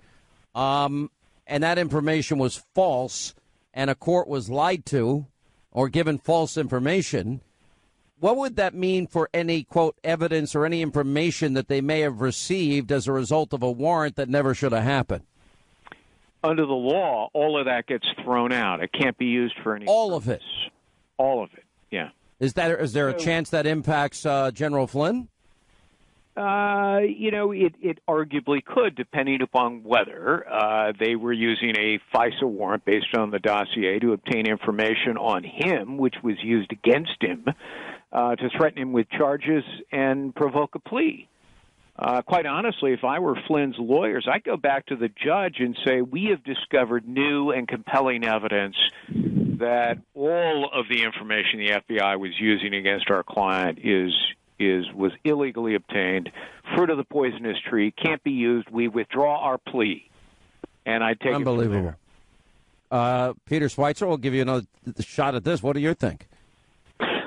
and that information was false, and a court was lied to or given false information, what would that mean for any, quote, evidence or any information that they may have received as a result of a warrant that never should have happened? Under the law, all of that gets thrown out. It can't be used for any All of it? All of it, yeah. Is there a chance that impacts General Flynn? It arguably could, depending upon whether they were using a FISA warrant based on the dossier to obtain information on him, which was used against him, to threaten him with charges and provoke a plea. Quite honestly, if I were Flynn's lawyers, I'd go back to the judge and say, we have discovered new and compelling evidence that all of the information the FBI was using against our client was illegally obtained, fruit of the poisonous tree, can't be used. We withdraw our plea. And I take Unbelievable. it from there. Peter Schweitzer will give you another shot at this. What do you think?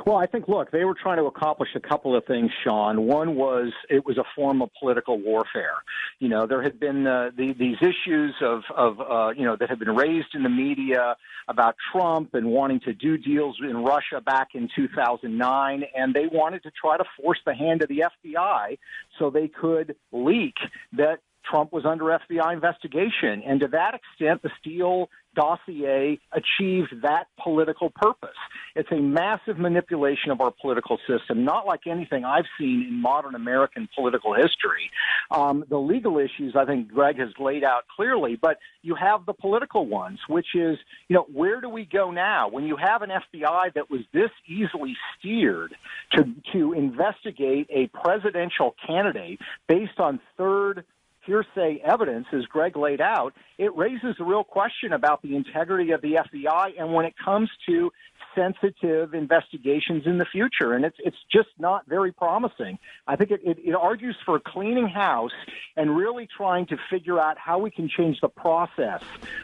Well, I think, look, they were trying to accomplish a couple of things, Sean. One was it was a form of political warfare. You know, there had been these issues that had been raised in the media about Trump and wanting to do deals in Russia back in 2009, and they wanted to try to force the hand of the FBI so they could leak that Trump was under FBI investigation. And to that extent, the Steele dossier achieved that political purpose. It's a massive manipulation of our political system, not like anything I've seen in modern American political history. The legal issues, I think Greg has laid out clearly, but you have the political ones, which is, where do we go now? When you have an FBI that was this easily steered to investigate a presidential candidate based on third hearsay evidence, as Greg laid out, it raises a real question about the integrity of the FBI and when it comes to sensitive investigations in the future. And it's just not very promising. I think it argues for cleaning house and really trying to figure out how we can change the process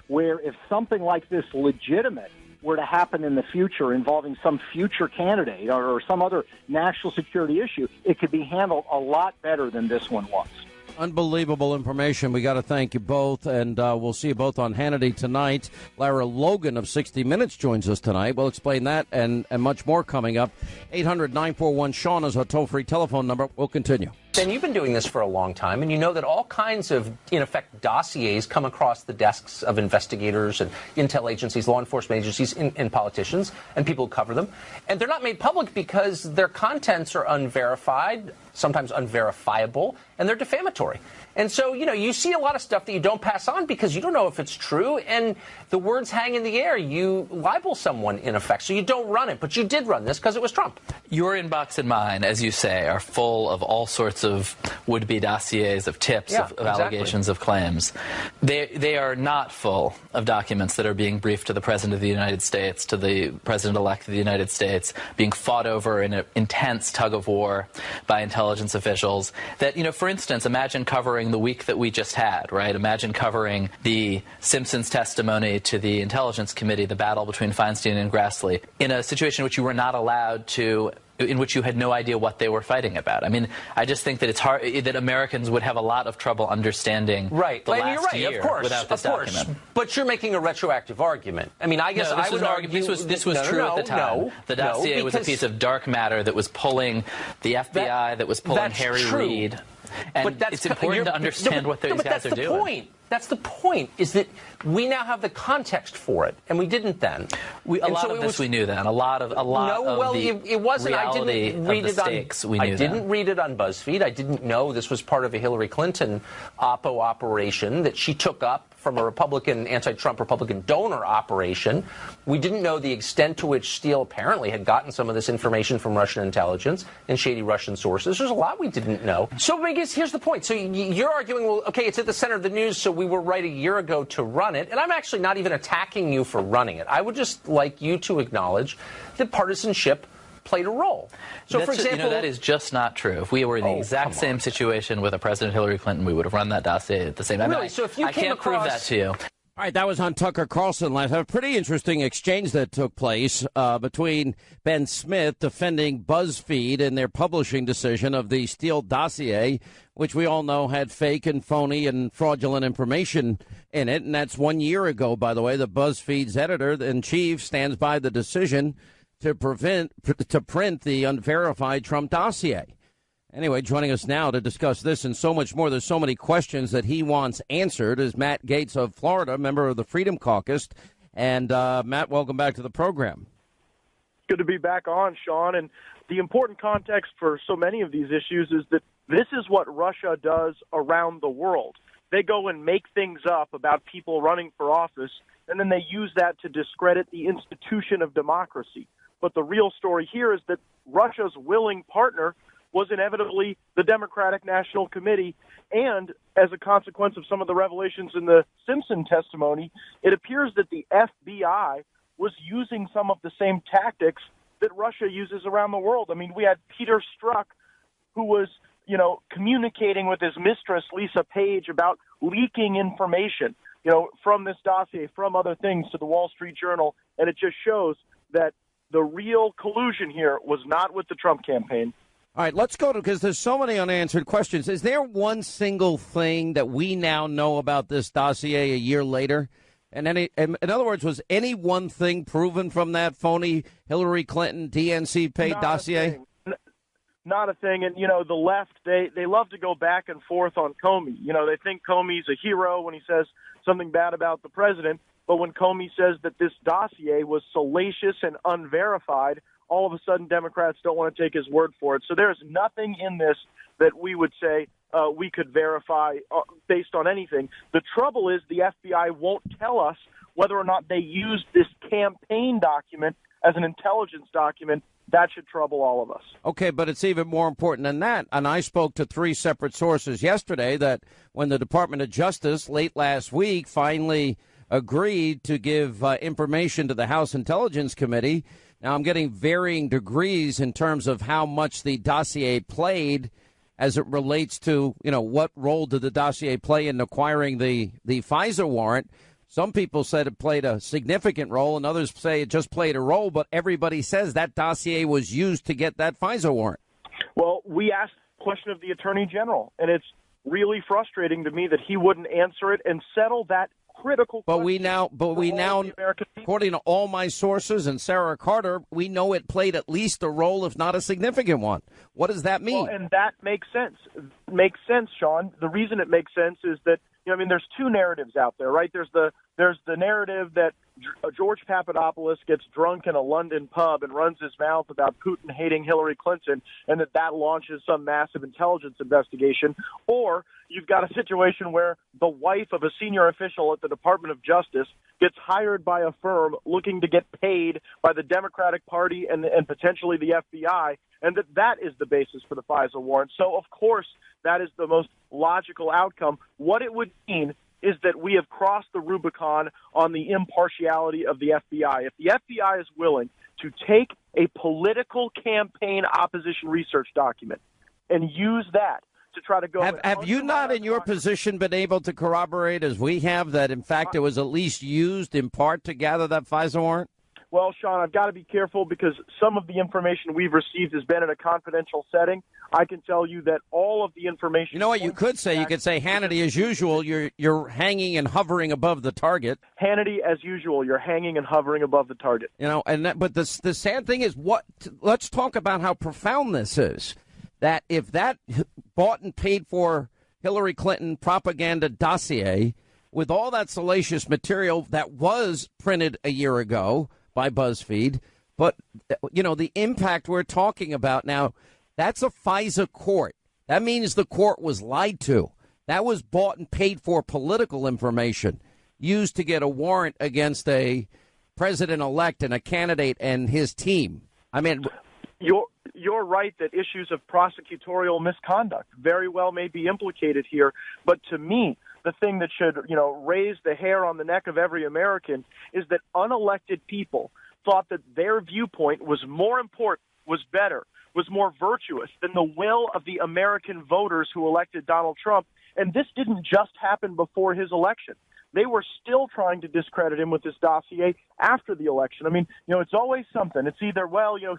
where if something like this legitimate were to happen in the future involving some future candidate or some other national security issue, it could be handled a lot better than this one was. Unbelievable information. We got to thank you both, and we'll see you both on Hannity tonight. Lara Logan of 60 Minutes joins us tonight. We'll explain that and much more coming up. 800-941-SEAN is our toll-free telephone number. We'll continue. And you've been doing this for a long time, and you know that all kinds of, in effect, dossiers come across the desks of investigators and intel agencies, law enforcement agencies, and politicians, and people who cover them. And they're not made public because their contents are unverified, sometimes unverifiable, and they're defamatory. And so, you see a lot of stuff that you don't pass on because you don't know if it's true, and the words hang in the air. You libel someone, in effect, so you don't run it. But you did run this because it was Trump. Your inbox and mine, as you say, are full of all sorts of would-be dossiers, of tips, of allegations, of claims. They are not full of documents that are being briefed to the President of the United States, to the President-elect of the United States, being fought over in an intense tug-of-war by intelligence officials. That, for instance, imagine covering the week that we just had, right? Imagine covering the Simpsons testimony to the Intelligence Committee, the battle between Feinstein and Grassley, in a situation in which you were not allowed to, in which you had no idea what they were fighting about. I mean, I just think that it's hard, that Americans would have a lot of trouble understanding the last year without this document. But you're making a retroactive argument. I mean, I guess I would argue this was true at the time. The dossier was a piece of dark matter that was pulling the FBI, that was pulling Harry Reid. And but it's important to understand what those guys are doing. That's the point, is that we now have the context for it, and we didn't then. We knew then. A lot of it wasn't. I didn't read it read it on BuzzFeed. I didn't know this was part of a Hillary Clinton Oppo operation that she took up from a Republican, anti-Trump Republican donor operation. We didn't know the extent to which Steele apparently had gotten some of this information from Russian intelligence and shady Russian sources. There's a lot we didn't know. So I guess here's the point. So you're arguing, well, okay, it's at the center of the news, so we were right a year ago to run it. And I'm actually not even attacking you for running it. I would just like you to acknowledge that partisanship played a role. So, for example, that is just not true. If we were in the exact same situation with a President Hillary Clinton, we would have run that dossier at the same time. Really? So if you I can't prove that to you. All right, that was on Tucker Carlson last night. A pretty interesting exchange that took place between Ben Smith defending BuzzFeed in their publishing decision of the Steele dossier, which we all know had fake and phony and fraudulent information in it. And that's 1 year ago, by the way. The BuzzFeed's editor-in-chief stands by the decision to print the unverified Trump dossier. Anyway, joining us now to discuss this and so much more, there's so many questions that he wants answered, is Matt Gaetz of Florida, member of the Freedom Caucus. And, Matt, welcome back to the program. Good to be back on, Sean. And the important context for so many of these issues is that this is what Russia does around the world. They go and make things up about people running for office, and then they use that to discredit the institution of democracy. But the real story here is that Russia's willing partner was inevitably the Democratic National Committee. And as a consequence of some of the revelations in the Simpson testimony, it appears that the FBI was using some of the same tactics that Russia uses around the world. I mean, we had Peter Strzok, who was, communicating with his mistress, Lisa Page, about leaking information, from this dossier, from other things to the Wall Street Journal. And it just shows that the real collusion here was not with the Trump campaign. All right, let's go to, because there's so many unanswered questions. Is there one single thing that we now know about this dossier a year later? And in other words, was any one thing proven from that phony Hillary Clinton DNC paid dossier? Not a thing. And, the left, they love to go back and forth on Comey. They think Comey's a hero when he says something bad about the president. But when Comey says that this dossier was salacious and unverified, all of a sudden Democrats don't want to take his word for it. So there's nothing in this that we would say we could verify based on anything. The trouble is the FBI won't tell us whether or not they used this campaign document as an intelligence document. That should trouble all of us. Okay, but it's even more important than that. And I spoke to 3 separate sources yesterday that when the Department of Justice late last week finally agreed to give information to the House Intelligence Committee, now I'm getting varying degrees in terms of how much the dossier played as it relates to, what role did the dossier play in acquiring the FISA warrant. Some people said it played a significant role, and others say it just played a role, but everybody says that dossier was used to get that FISA warrant. Well, we asked the question of the Attorney General, and it's really frustrating to me that he wouldn't answer it and settle that critical question. But we now, according to all my sources and Sarah Carter, we know it played at least a role, if not a significant one. What does that mean? Well, and that makes sense. It makes sense, Sean. The reason it makes sense is that, there's 2 narratives out there, right? There's the narrative that George Papadopoulos gets drunk in a London pub and runs his mouth about Putin hating Hillary Clinton, and that launches some massive intelligence investigation. Or you've got a situation where the wife of a senior official at the Department of Justice gets hired by a firm looking to get paid by the Democratic Party and potentially the FBI, and that is the basis for the FISA warrant. So, of course, that is the most logical outcome. What it would mean is that we have crossed the Rubicon on the impartiality of the FBI. If the FBI is willing to take a political campaign opposition research document and use that to try to go... Have you not, in your position, been able to corroborate, as we have, that, in fact, it was at least used in part to gather that FISA warrant? Well, Sean, I've got to be careful because some of the information we've received has been in a confidential setting. I can tell you that all of the information... You know what you could say? You could say, Hannity, as usual, you're hanging and hovering above the target. Hannity, as usual, you're hanging and hovering above the target. But the sad thing is, let's talk about how profound this is. That if that bought and paid for Hillary Clinton propaganda dossier with all that salacious material that was printed a year ago by BuzzFeed, but, the impact we're talking about now, that's a FISA court. That means the court was lied to. That was bought and paid for political information used to get a warrant against a president-elect and a candidate and his team. I mean... You're right that issues of prosecutorial misconduct very well may be implicated here, but to me, the thing that should, raise the hair on the neck of every American is that unelected people thought that their viewpoint was more important, was better, was more virtuous than the will of the American voters who elected Donald Trump. And this didn't just happen before his election. They were still trying to discredit him with this dossier after the election. I mean, it's always something. It's either,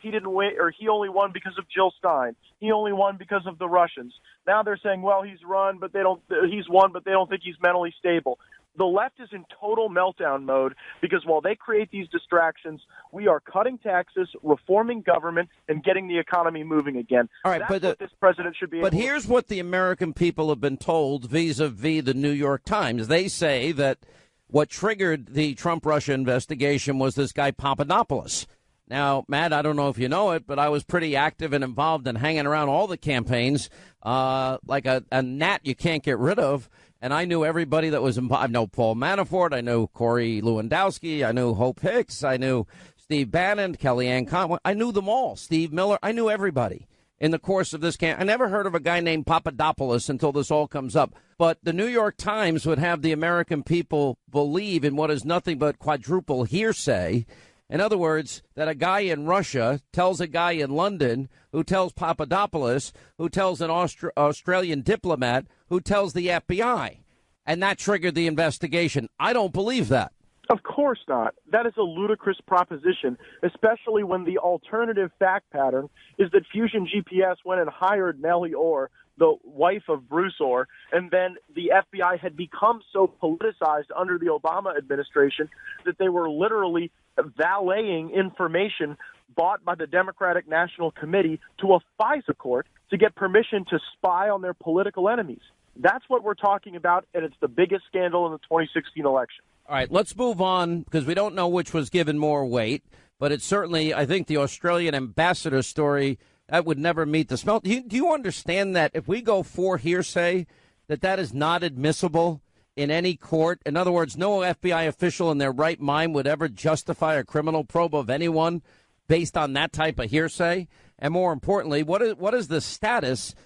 he didn't win, or he only won because of Jill Stein. He only won because of the Russians. Now they're saying, he's won, but they don't think he's mentally stable. The left is in total meltdown mode because while they create these distractions, we are cutting taxes, reforming government, and getting the economy moving again. All right, That's what this president should be able to do. But here's what the American people have been told vis-a-vis the New York Times. They say that what triggered the Trump-Russia investigation was this guy Papadopoulos. Now, Matt, I don't know if you know it, but I was pretty active and involved in hanging around all the campaigns like a gnat you can't get rid of. And I knew everybody that was involved. I know Paul Manafort. I knew Corey Lewandowski. I knew Hope Hicks. I knew Steve Bannon, Kellyanne Conway. I knew them all. Steve Miller. I knew everybody in the course of this campaign. I never heard of a guy named Papadopoulos until this all comes up. But the New York Times would have the American people believe in what is nothing but quadruple hearsay In other words, that a guy in Russia tells a guy in London, who tells Papadopoulos, who tells an Australian diplomat, who tells the FBI. And that triggered the investigation. I don't believe that. Of course not. That is a ludicrous proposition, especially when the alternative fact pattern is that Fusion GPS went and hired Nellie Orr, the wife of Bruce Orr, and then the FBI had become so politicized under the Obama administration that they were literally valeting information bought by the Democratic National Committee to a FISA court to get permission to spy on their political enemies. That's what we're talking about, and it's the biggest scandal in the 2016 election. All right, let's move on because we don't know which was given more weight, but it's certainly, I think, the Australian ambassador story, that would never meet the smell. Do you understand that if we go for hearsay, that is not admissible in any court? In other words, no FBI official in their right mind would ever justify a criminal probe of anyone based on that type of hearsay. And more importantly, what is the status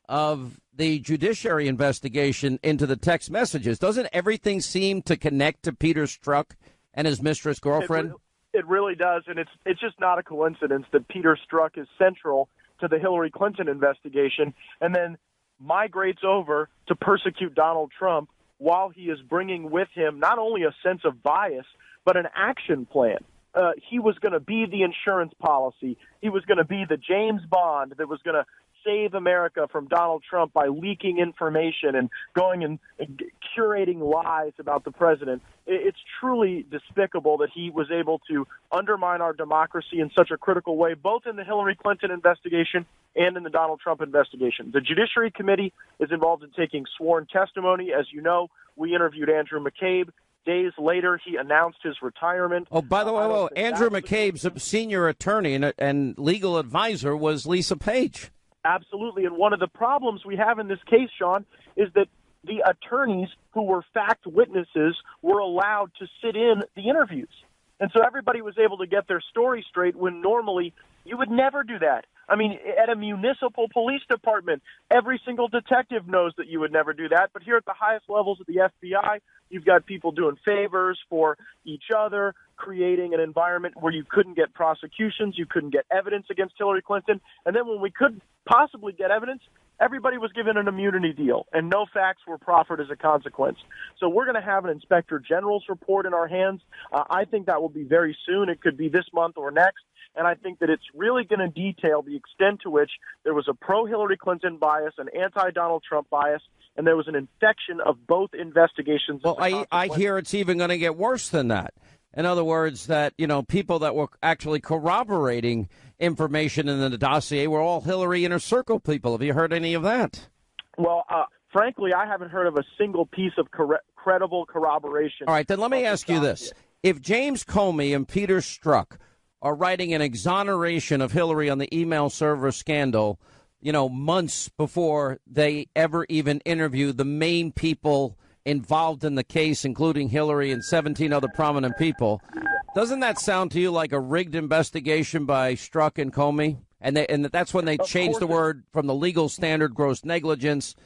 of the judiciary investigation into the text messages? Doesn't everything seem to connect to Peter Strzok and his mistress girlfriend? It really does, and it's just not a coincidence that Peter Strzok is central to the Hillary Clinton investigation and then migrates over to persecute Donald Trump while he is bringing with him not only a sense of bias, but an action plan. He was going to be the insurance policy. He was going to be the James Bond that was going to save America from Donald Trump by leaking information and going and curating lies about the president. It's truly despicable that he was able to undermine our democracy in such a critical way, both in the Hillary Clinton investigation and in the Donald Trump investigation. The Judiciary Committee is involved in taking sworn testimony. As you know, we interviewed Andrew McCabe. Days later, he announced his retirement. Oh, by the way, Andrew McCabe's senior attorney and legal advisor was Lisa Page. Absolutely. And one of the problems we have in this case, Sean, is that the attorneys who were fact witnesses were allowed to sit in the interviews. And so everybody was able to get their story straight when normally you would never do that. I mean, at a municipal police department, every single detective knows that you would never do that. But here at the highest levels of the FBI, you've got people doing favors for each other, creating an environment where you couldn't get prosecutions, you couldn't get evidence against Hillary Clinton. And then when we could possibly get evidence, everybody was given an immunity deal, and no facts were proffered as a consequence. So we're going to have an inspector general's report in our hands. I think that will be very soon. It could be this month or next. And I think that it's really going to detail the extent to which there was a pro-Hillary Clinton bias, an anti-Donald Trump bias, and there was an infection of both investigations. Well, I hear it's even going to get worse than that. In other words, that, people that were actually corroborating information in the dossier were all Hillary Inner Circle people. Have you heard any of that? Well, frankly, I haven't heard of a single piece of credible corroboration. All right, then let me ask you this. If James Comey and Peter Strzok are writing an exoneration of Hillary on the email server scandal, months before they ever even interview the main people involved in the case, including Hillary and 17 other prominent people, doesn't that sound to you like a rigged investigation by Strzok and Comey? And that's when they changed the word from the legal standard gross negligence.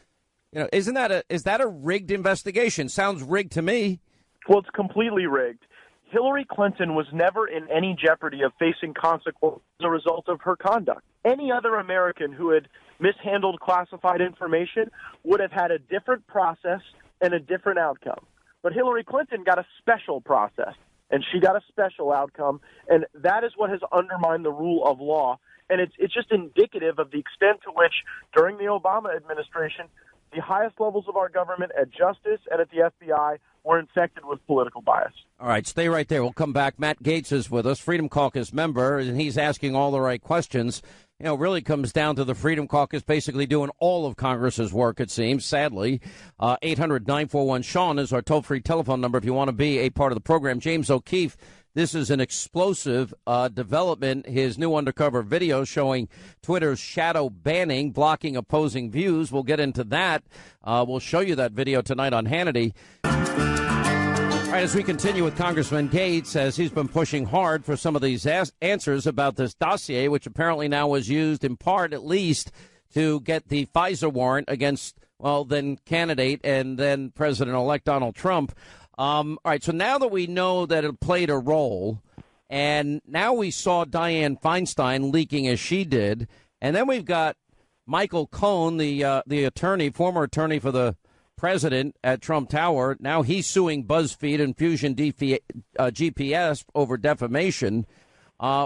Is that a rigged investigation? Sounds rigged to me. Well, it's completely rigged. Hillary Clinton was never in any jeopardy of facing consequences as a result of her conduct. Any other American who had mishandled classified information would have had a different process and a different outcome. But Hillary Clinton got a special process, and she got a special outcome, and that is what has undermined the rule of law. And it's just indicative of the extent to which, during the Obama administration, the highest levels of our government at Justice and at the FBI were infected with political bias. All right, stay right there. We'll come back. Matt Gaetz is with us, Freedom Caucus member, and he's asking all the right questions. It really comes down to the Freedom Caucus basically doing all of Congress's work, it seems, sadly. 800-941-SEAN is our toll-free telephone number if you want to be a part of the program. James O'Keefe, this is an explosive development. His new undercover video showing Twitter's shadow banning, blocking opposing views. We'll get into that. We'll show you that video tonight on Hannity. All right, as we continue with Congressman Gaetz, as he's been pushing hard for some of these answers about this dossier, which apparently now was used in part, at least, to get the FISA warrant against, then candidate and then President-elect Donald Trump. All right, so now that we know that it played a role, And now we saw Dianne Feinstein leaking as she did. And then we've got Michael Cohen, the attorney, former attorney for the president at Trump Tower. Now he's suing BuzzFeed and Fusion GPS over defamation.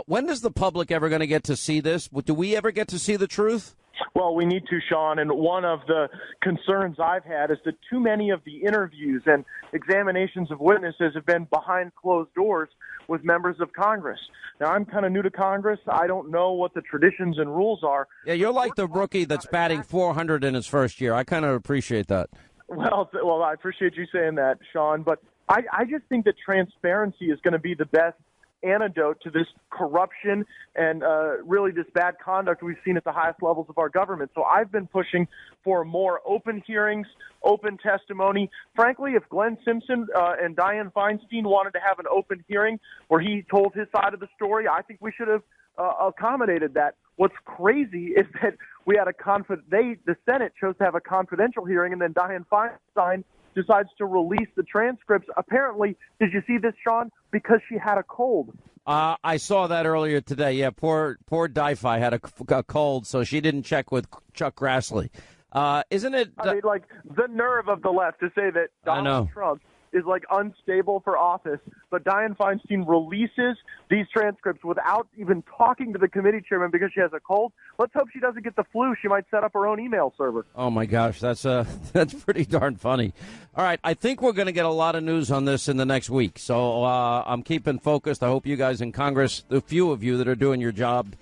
When is the public ever going to get to see this? Do we ever get to see the truth? Well, we need to, Sean, and one of the concerns I've had is that too many of the interviews and examinations of witnesses have been behind closed doors with members of Congress. Now, I'm kind of new to Congress. I don't know what the traditions and rules are. Yeah, you're like the rookie that's batting 400 in his first year. I kind of appreciate that. Well, I appreciate you saying that, Sean, but I just think that transparency is going to be the best antidote to this corruption and really this bad conduct we've seen at the highest levels of our government. So I've been pushing for more open hearings, open testimony. Frankly, if Glenn Simpson and Dianne Feinstein wanted to have an open hearing where he told his side of the story, I think we should have accommodated that. What's crazy is that we had the Senate chose to have a confidential hearing, and then Dianne Feinstein decides to release the transcripts. Apparently, did you see this, Sean? Because she had a cold. I saw that earlier today. Yeah, poor Di-Fi had a cold, so she didn't check with Chuck Grassley. Isn't it? I mean, like, the nerve of the left to say that Donald Trump is, like, unstable for office, but Dianne Feinstein releases these transcripts without even talking to the committee chairman because she has a cold. Let's hope she doesn't get the flu. She might set up her own email server. Oh, my gosh, that's pretty darn funny. All right, I think we're going to get a lot of news on this in the next week, so I'm keeping focused. I hope you guys in Congress, the few of you that are doing your job,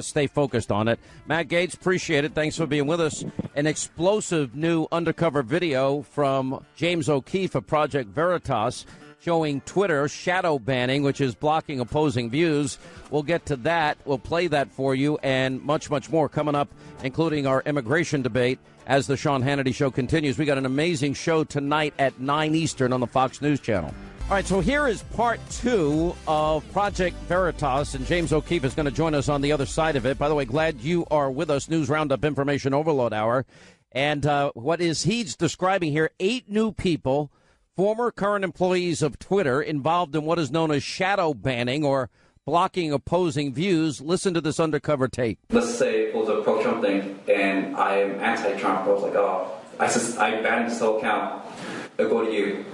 stay focused on it. Matt Gaetz, appreciate it. Thanks for being with us. An explosive new undercover video from James O'Keefe of Project Veritas showing Twitter shadow banning, which is blocking opposing views. We'll get to that. We'll play that for you and much, much more coming up, including our immigration debate as the Sean Hannity Show continues. We got an amazing show tonight at 9 Eastern on the Fox News Channel. All right, so here is part 2 of Project Veritas, and James O'Keefe is going to join us on the other side of it. By the way, glad you are with us. News Roundup Information Overload Hour. And what is he's describing here, 8 new people, former current employees of Twitter, involved in what is known as shadow banning or blocking opposing views. Listen to this undercover tape. Let's say it was a pro-Trump thing, and I am anti-Trump. I was like, I banned this whole account. It'll go to you.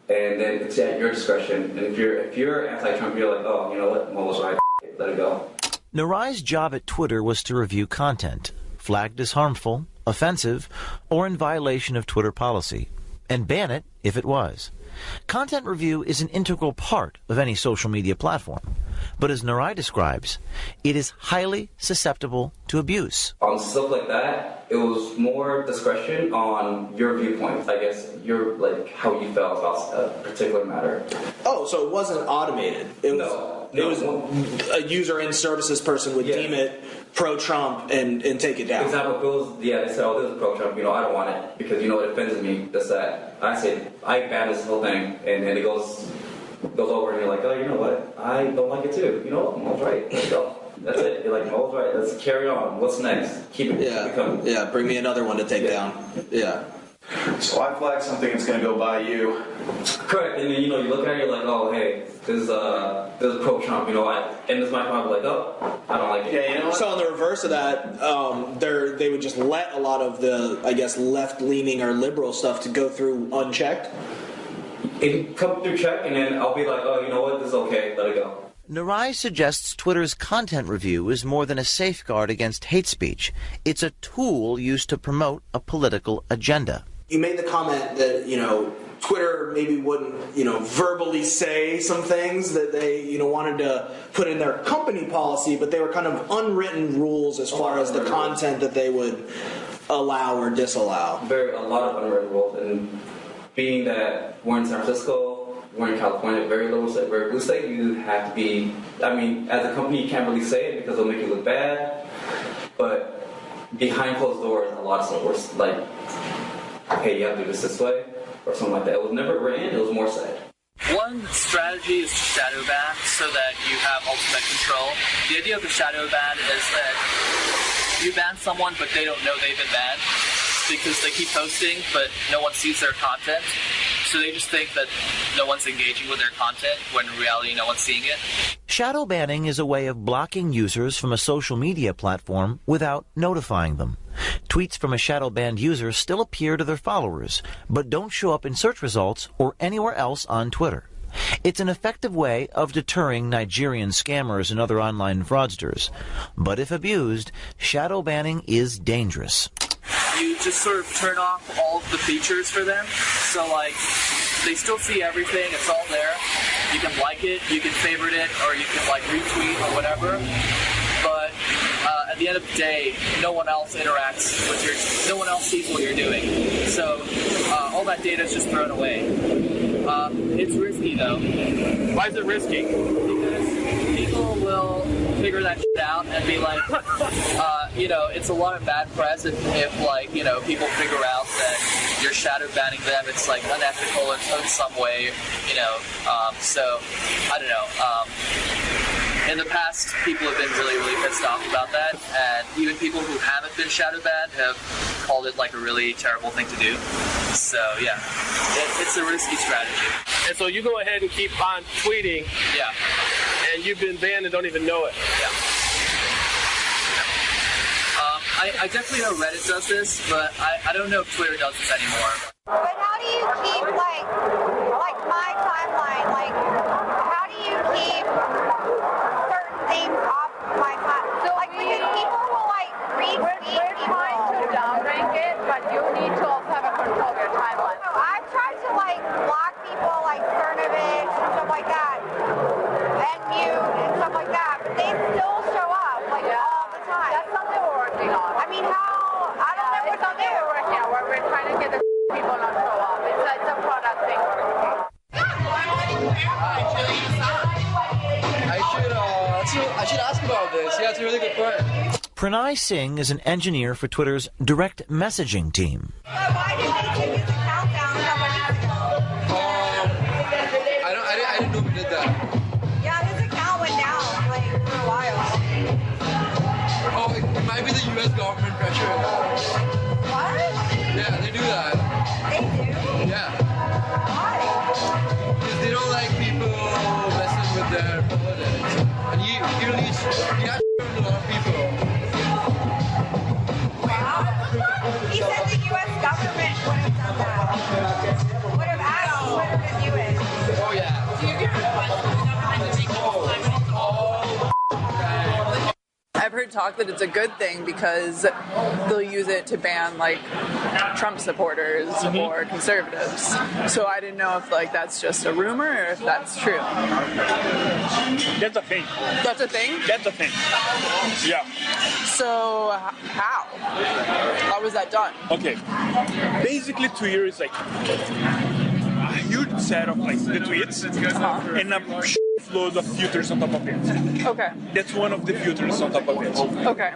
And then it's at your discretion. And if you're anti-Trump, you're like, oh, you know what? Mo was right. Let it go. Narai's job at Twitter was to review content flagged as harmful, offensive, or in violation of Twitter policy, and ban it if it was. Content review is an integral part of any social media platform. But as Narai describes, it is highly susceptible to abuse. On stuff like that, it was more discretion on your viewpoint. I guess your how you felt about a particular matter. Oh, so it wasn't automated. It was a user in services person would deem it pro-Trump and take it down. Example, if it was, they said, this is pro-Trump, I don't want it because, it offends me, this, that. I say, I ban this whole thing, and it goes over, and you're like, oh, you know what? I don't like it too. You know what? Mo's right. Let's go. That's it. You're like, Mo's right. Let's carry on. What's next? Keep it coming. Yeah, bring me another one to take down. Yeah. So I flag something that's going to go by you. Correct. And then, you look at it, you're like, oh, hey, this is pro-Trump. And this might be like, oh, I don't like it. Yeah, So on the reverse of that, they would just let a lot of the, I guess, left-leaning or liberal stuff to go through unchecked. It come through check, and then I'll be like, oh, you know what? This is okay. Let it go. Narai suggests Twitter's content review is more than a safeguard against hate speech. It's a tool used to promote a political agenda. You made the comment that, Twitter maybe wouldn't, verbally say some things that they, wanted to put in their company policy, but they were kind of unwritten rules as far as the content that they would allow or disallow. A lot of unwritten rules, and being that we're in San Francisco, we're in California, very blue state, you have to be, as a company, you can't really say it because it'll make you look bad, but behind closed doors, a lot of stuff was like, hey, you have to do this way, or something like that. It was never written, it was more said. One strategy is to shadow ban so that you have ultimate control. The idea of the shadow ban is that you ban someone, but they don't know they've been banned because they keep posting, but no one sees their content. So they just think that no one's engaging with their content, when in reality no one's seeing it. Shadow banning is a way of blocking users from a social media platform without notifying them. Tweets from a shadow banned user still appear to their followers, but don't show up in search results or anywhere else on Twitter. It's an effective way of deterring Nigerian scammers and other online fraudsters. But if abused, shadow banning is dangerous. You just sort of turn off all of the features for them. So, like, they still see everything. It's all there. You can like it, you can favorite it, or you can, like, retweet or whatever. But at the end of the day, no one else interacts with no one else sees what you're doing. So all that data is just thrown away. It's risky, though. Why is it risky? Because people will figure that shit out and be like, it's a lot of bad press if people figure out that you're shadow banning them. It's like unethical in some way, so I don't know. In the past, people have been really, really pissed off about that, and even people who haven't been shadow banned have called it like a really terrible thing to do. So yeah, it's a risky strategy. And so you go ahead and keep on tweeting. Yeah. And you've been banned and don't even know it. Yeah. I definitely know Reddit does this, but I don't know if Twitter does this anymore. But how do you keep, like my timeline, like, how do you keep certain things off my timeline? So, like, because people will, like, retweet people. We're trying to downrank it, but you need to also have a control of your timeline. So I've tried to, like, block people like Cernovich and stuff like that, and mute and stuff like that, but they still show up, like, all the time. That's something we're working on. I mean, I don't know what to do. We're working on where we're trying to get the people not show up. It's a product thing. I should ask about this. Yeah, it's a really good point. Pranay Singh is an engineer for Twitter's direct messaging team. Why did they take his account down? I didn't know we did that. Yeah, his account went down, like, for a while. Oh, it might be the U.S. government pressure. What? Yeah, they do that. They do? Yeah. Why? Because they don't like people messing with their politics. And he got a lot of people. Wow. He said the U.S. government would have done that. Would have asked Twitter to do it. Oh, yeah. I've heard talk that it's a good thing because they'll use it to ban like Trump supporters or conservatives. So I didn't know if that's just a rumor or if that's true. That's a thing. That's a thing? That's a thing. Yeah. So how? How was that done? Okay. Basically, Twitter is like a huge set of like the tweets and a load of filters on top of it. Okay. That's one of the filters on top of it. Okay.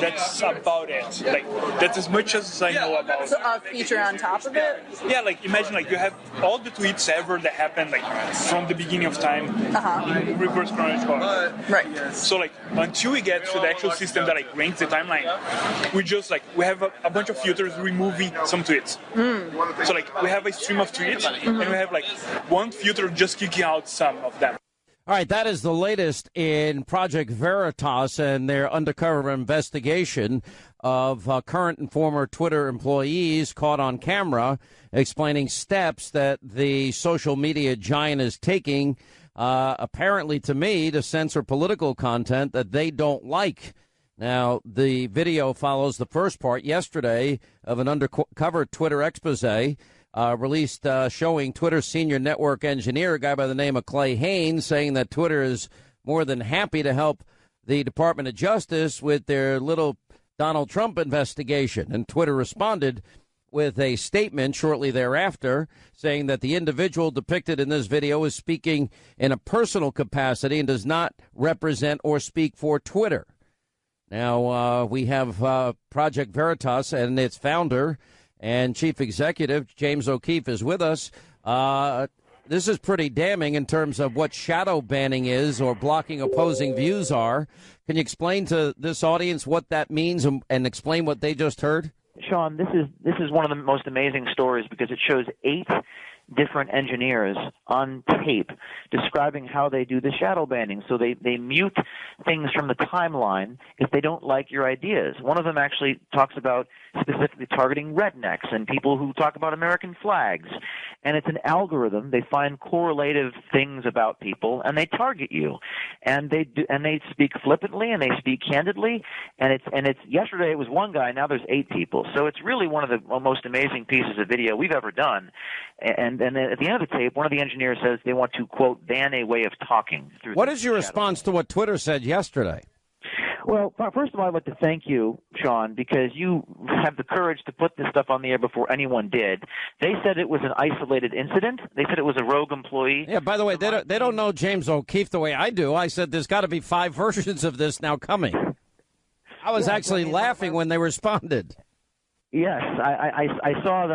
That's about it. Like that's as much as I know about. So a feature on top of it? Yeah, like imagine like you have all the tweets ever that happened like from the beginning of time in reverse chronological order. Right. So like until we get to the actual system that like ranks the timeline, we have a bunch of filters removing some tweets. So like we have a stream of tweets and we have like one filter just kicking out some of them. All right, that is the latest in Project Veritas and their undercover investigation of current and former Twitter employees caught on camera explaining steps that the social media giant is taking, apparently to me, to censor political content that they don't like. Now, the video follows the first part yesterday of an undercover Twitter expose released showing Twitter senior network engineer, a guy by the name of Clay Haynes, saying that Twitter is more than happy to help the Department of Justice with their little Donald Trump investigation. And Twitter responded with a statement shortly thereafter saying that the individual depicted in this video is speaking in a personal capacity and does not represent or speak for Twitter. Now, we have Project Veritas and its founder and chief executive, James O'Keefe, is with us. This is pretty damning in terms of what shadow banning is or blocking opposing views are. Can you explain to this audience what that means and explain what they just heard? Sean, this is one of the most amazing stories because it shows 8 different engineers on tape describing how they do the shadow banning. So they mute things from the timeline if they don't like your ideas. One of them actually talks about specifically targeting rednecks and people who talk about American flags. And it's an algorithm. They find correlative things about people and they target you. And they speak flippantly and they speak candidly. And it's yesterday it was one guy, now there's 8 people. So it's really one of the most amazing pieces of video we've ever done. And then at the end of the tape, one of the engineers says they want to, quote, ban a way of talking. What is your response to what Twitter said yesterday? Well, first of all, I'd like to thank you, Sean, because you have the courage to put this stuff on the air before anyone did. They said it was an isolated incident. They said it was a rogue employee. Yeah, by the way, they don't know James O'Keefe the way I do. I said there's got to be 5 versions of this now coming. I was actually laughing when they responded. Yes, I saw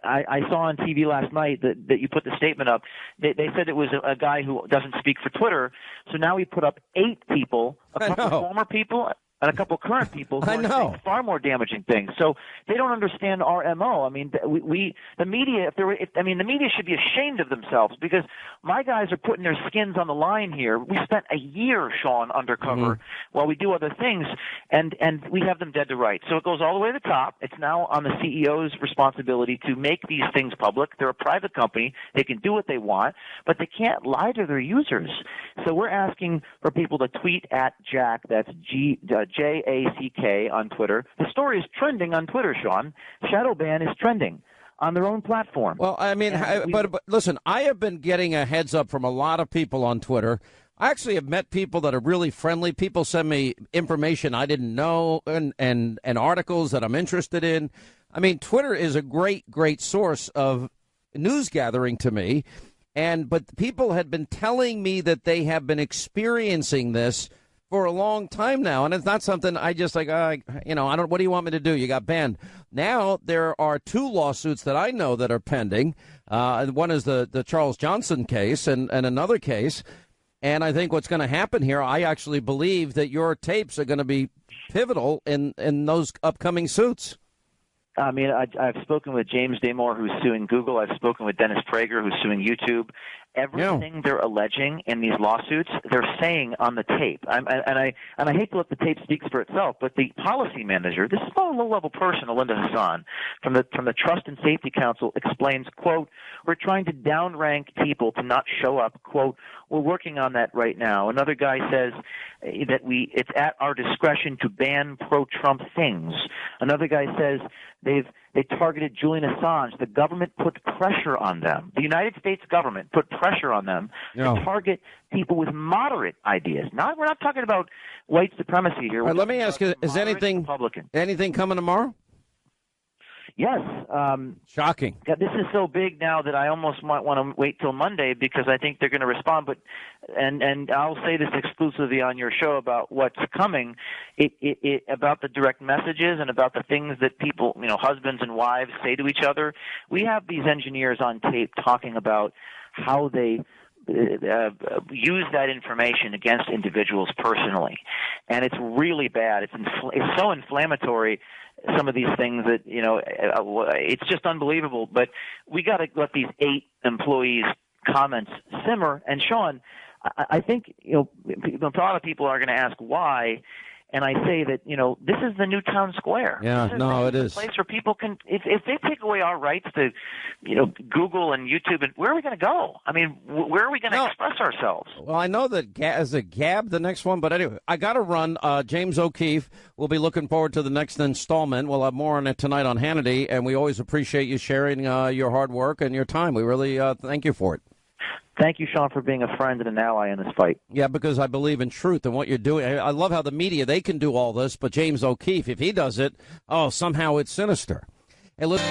I saw on TV last night that you put the statement up. They said it was a guy who doesn't speak for Twitter. So now he put up 8 people, a couple former people and a couple current people who are saying far more damaging things. So they don't understand our MO. I mean, the media, the media should be ashamed of themselves because my guys are putting their skins on the line here. We spent a year, Sean, undercover while we do other things, and we have them dead to rights. So it goes all the way to the top. It's now on the CEO's responsibility to make these things public. They're a private company. They can do what they want, but they can't lie to their users. So we're asking for people to tweet at Jack, that's Jack on Twitter. The story is trending on Twitter, Sean. Shadow ban is trending on their own platform. Well, I mean, but listen, I have been getting a heads up from a lot of people on Twitter. I actually have met people that are really friendly. People send me information I didn't know and articles that I'm interested in. I mean, Twitter is a great source of news gathering to me. But people had been telling me that they have been experiencing this for a long time now, and it's not something I just I don't. What do you want me to do? You got banned. Now there are 2 lawsuits that I know that are pending. One is the Charles Johnson case, and another case. And I think what's going to happen here, I actually believe that your tapes are going to be pivotal in those upcoming suits. I mean, I've spoken with James Damore, who's suing Google. I've spoken with Dennis Prager, who's suing YouTube. Everything they're alleging in these lawsuits, they're saying on the tape. And I hate to let the tape speak for itself, but the policy manager, this is not a low-level person, Alinda Hassan, from the Trust and Safety Council, explains, quote, we're trying to downrank people to not show up, quote, we're working on that right now. Another guy says that it's at our discretion to ban pro-Trump things. Another guy says they targeted Julian Assange. The government put pressure on them. The United States government put pressure on them to target people with moderate ideas. We're not talking about white supremacy here. Let me ask you, is anything coming tomorrow? Yes. Shocking. This is so big now that I almost might want to wait till Monday because I think they're going to respond. But and I'll say this exclusively on your show about what's coming, about the direct messages and about the things that people, husbands and wives say to each other. We have these engineers on tape talking about how they use that information against individuals personally, and it's really bad. It's so inflammatory. Some of these things that it's just unbelievable. But we got to let these 8 employees' comments simmer. And Sean, I think a lot of people are going to ask why. And I say that, this is the new town square. Yeah, it is. A place where people can, if they take away our rights to, Google and YouTube, and where are we going to go? I mean, where are we going to express ourselves? Well, I know that is it Gab, the next one, but anyway, I got to run. James O'Keefe, we'll be looking forward to the next installment. We'll have more on it tonight on Hannity, and we always appreciate you sharing your hard work and your time. We really thank you for it. Thank you, Sean, for being a friend and an ally in this fight. Yeah, because I believe in truth and what you're doing. I love how the media, they can do all this, but James O'Keefe, if he does it, somehow it's sinister. Hey, look,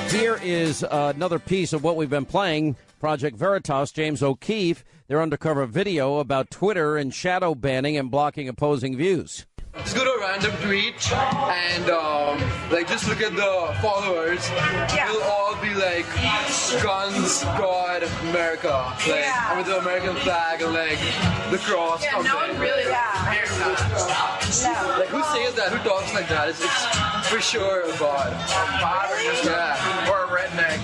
here is another piece of what we've been playing. Project Veritas, James O'Keefe, their undercover video about Twitter and shadow banning and blocking opposing views. Just go to a random tweet and just look at the followers. They'll all be like guns, God, America, with the American flag and the cross. Yeah, no one really. Like who says that? Who talks like that? It's for sure a God. Really? Yeah. Or a redneck.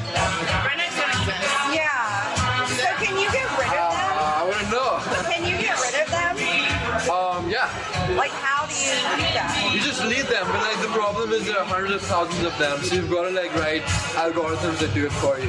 Like, how do you do that? You just lead them, but like the problem is there are hundreds of thousands of them, so you've got to like write algorithms that do it for you.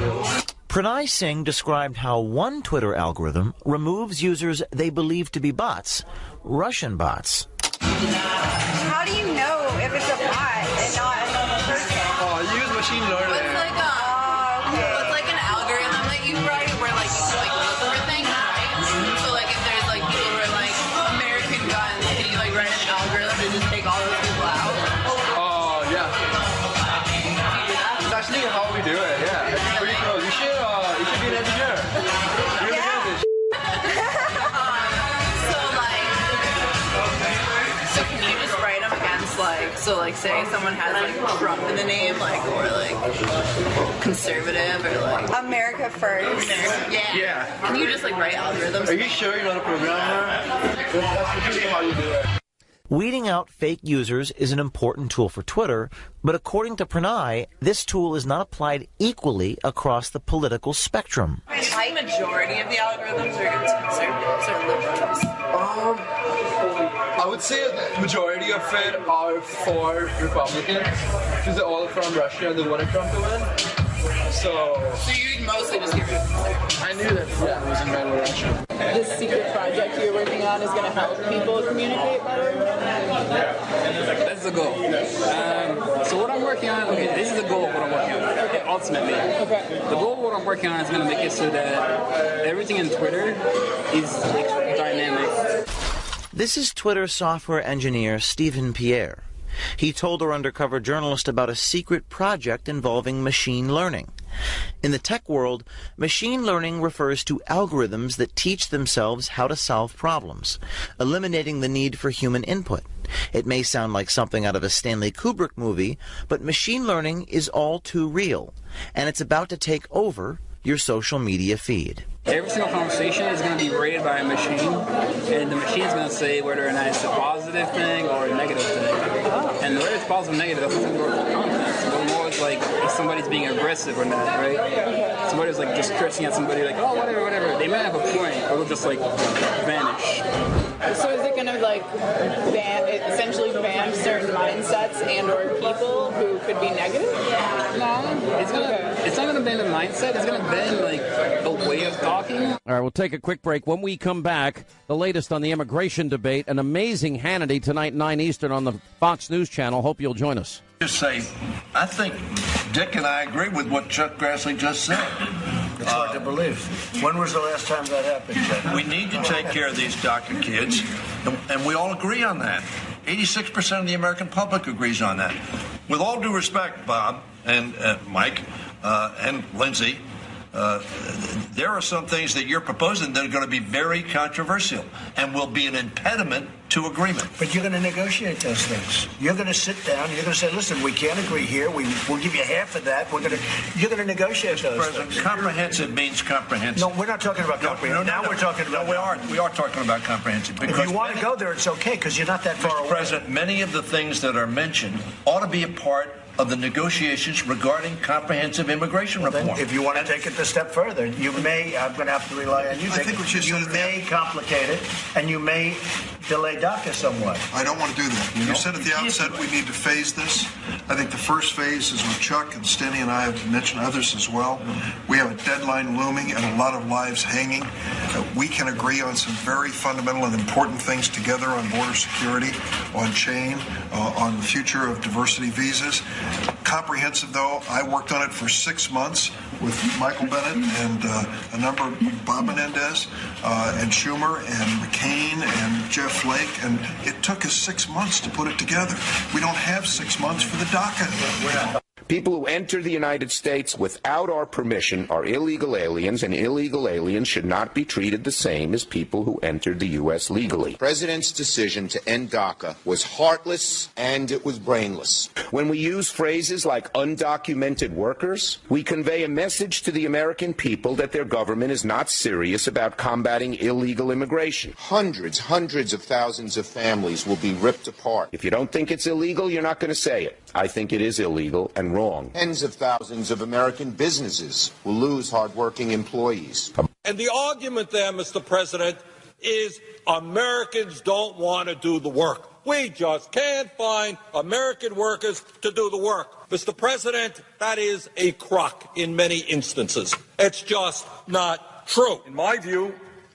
Pranay Singh described how one Twitter algorithm removes users they believe to be bots, Russian bots. How do you know if it's a bot and not a normal person? Oh, you use machine learning. It's like an algorithm that you write where like you can like look for things, right? So like if there's like people who are like American guns, can you like write an algorithm to just take all those people out? Oh yeah. That's actually how we do it. Yeah, it's pretty cool. You should be an engineer. So can you just write them against like, so like say someone has like Trump in the name, like, or like conservative or like America first. Yeah. Can you just like write algorithms? Are you sure you're not a programmer? That's usually how you do it. Weeding out fake users is an important tool for Twitter, but according to Pranay, this tool is not applied equally across the political spectrum. Is the majority of the algorithms are against conservatives or liberals? I would say the majority of it are for Republicans, because they're all from Russia and they wanted Trump to win. So you'd mostly just get rid of conservatives? I knew that, yeah, it was in Russia. This secret project you're working on is going to help people communicate better? That's the goal. So what I'm working on, this is the goal of what I'm working on. Okay. Ultimately, the goal of what I'm working on is going to make it so that everything in Twitter is dynamic. This is Twitter software engineer Stephen Pierre. He told our undercover journalist about a secret project involving machine learning. In the tech world, machine learning refers to algorithms that teach themselves how to solve problems, eliminating the need for human input. It may sound like something out of a Stanley Kubrick movie, but machine learning is all too real, and it's about to take over your social media feed. Every single conversation is going to be rated by a machine, and the machine is going to say whether or not it's a positive thing or a negative thing. And whether it's positive or negative, that's nothing to do with the content. So more it's like if somebody's being aggressive or not, right? Somebody's like just cursing at somebody like, oh, whatever. They might have a point, or they'll just like vanish. So is it going to like essentially ban certain mindsets and or people who could be negative? No, it's not going to ban the mindset. It's going to ban like a way of talking. All right, we'll take a quick break. When we come back, the latest on the immigration debate, an amazing Hannity tonight, 9 Eastern on the Fox News Channel. Hope you'll join us. Just say, I think Dick and I agree with what Chuck Grassley just said. It's hard to believe. When was the last time that happened, Chuck? We need to take care of these DACA kids, and we all agree on that. 86% of the American public agrees on that. With all due respect, Bob and Mike and Lindsay, there are some things that you're proposing that are going to be very controversial and will be an impediment to agreement. But you're going to negotiate those things. You're going to sit down. You're going to say, "Listen, we can't agree here. We'll give you half of that. You're going to negotiate those things." Comprehensive means comprehensive. No, we're not talking about comprehensive. Now we're talking about. No, we are talking about comprehensive. If you want to go there, it's okay because you're not that far away. Mr. President, many of the things that are mentioned ought to be a part of the negotiations regarding comprehensive immigration reform. If you want to take it a step further, you may, I'm going to have to rely on you. I think you may complicate it, and you may delay DACA somewhat. I don't want to do that. You said at the outset we need to phase this. I think the first phase is what Chuck and Steny and I have mentioned, others as well. We have a deadline looming and a lot of lives hanging. We can agree on some very fundamental and important things together on border security, on chain, on the future of diversity visas. Comprehensive, though, I worked on it for 6 months with Michael Bennett and a number of Bob Menendez and Schumer and McCain and Jeff Flake, and it took us 6 months to put it together. We don't have 6 months for the DACA. People who enter the United States without our permission are illegal aliens, and illegal aliens should not be treated the same as people who entered the U.S. legally. The President's decision to end DACA was heartless and it was brainless. When we use phrases like undocumented workers, we convey a message to the American people that their government is not serious about combating illegal immigration. Hundreds of thousands of families will be ripped apart. If you don't think it's illegal, you're not going to say it. I think it is illegal and wrong. Tens of thousands of American businesses will lose hardworking employees. And the argument there, Mr. President, is Americans don't want to do the work. We just can't find American workers to do the work. Mr. President, that is a crock in many instances. It's just not true. In my view,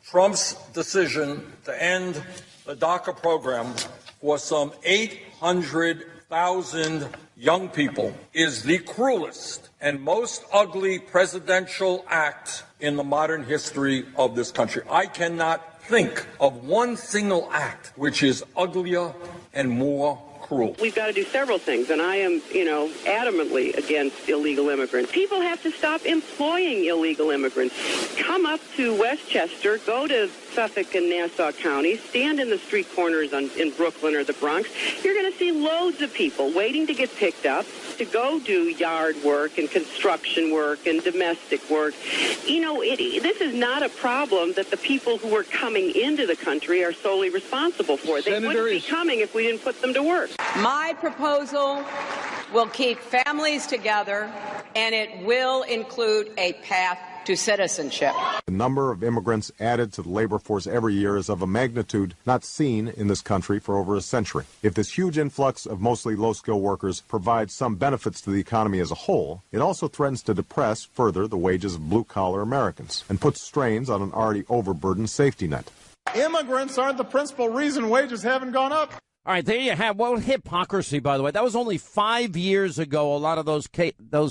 Trump's decision to end the DACA program for some 800,000 young people is the cruelest and most ugly presidential act in the modern history of this country. I cannot think of one single act which is uglier and more cruel. We've got to do several things, and I am, adamantly against illegal immigrants. People have to stop employing illegal immigrants. Come up to Westchester, go to Suffolk and Nassau counties, stand in the street corners in Brooklyn or the Bronx. You're going to see loads of people waiting to get picked up to go do yard work and construction work and domestic work. This is not a problem that the people who are coming into the country are solely responsible for. They wouldn't be coming if we didn't put them to work. My proposal will keep families together, and it will include a path to citizenship. The number of immigrants added to the labor force every year is of a magnitude not seen in this country for over a century. If this huge influx of mostly low-skilled workers provides some benefits to the economy as a whole, it also threatens to depress further the wages of blue-collar Americans and puts strains on an already overburdened safety net. Immigrants aren't the principal reason wages haven't gone up. All right, there you have. Well, hypocrisy, by the way. That was only 5 years ago. A lot of those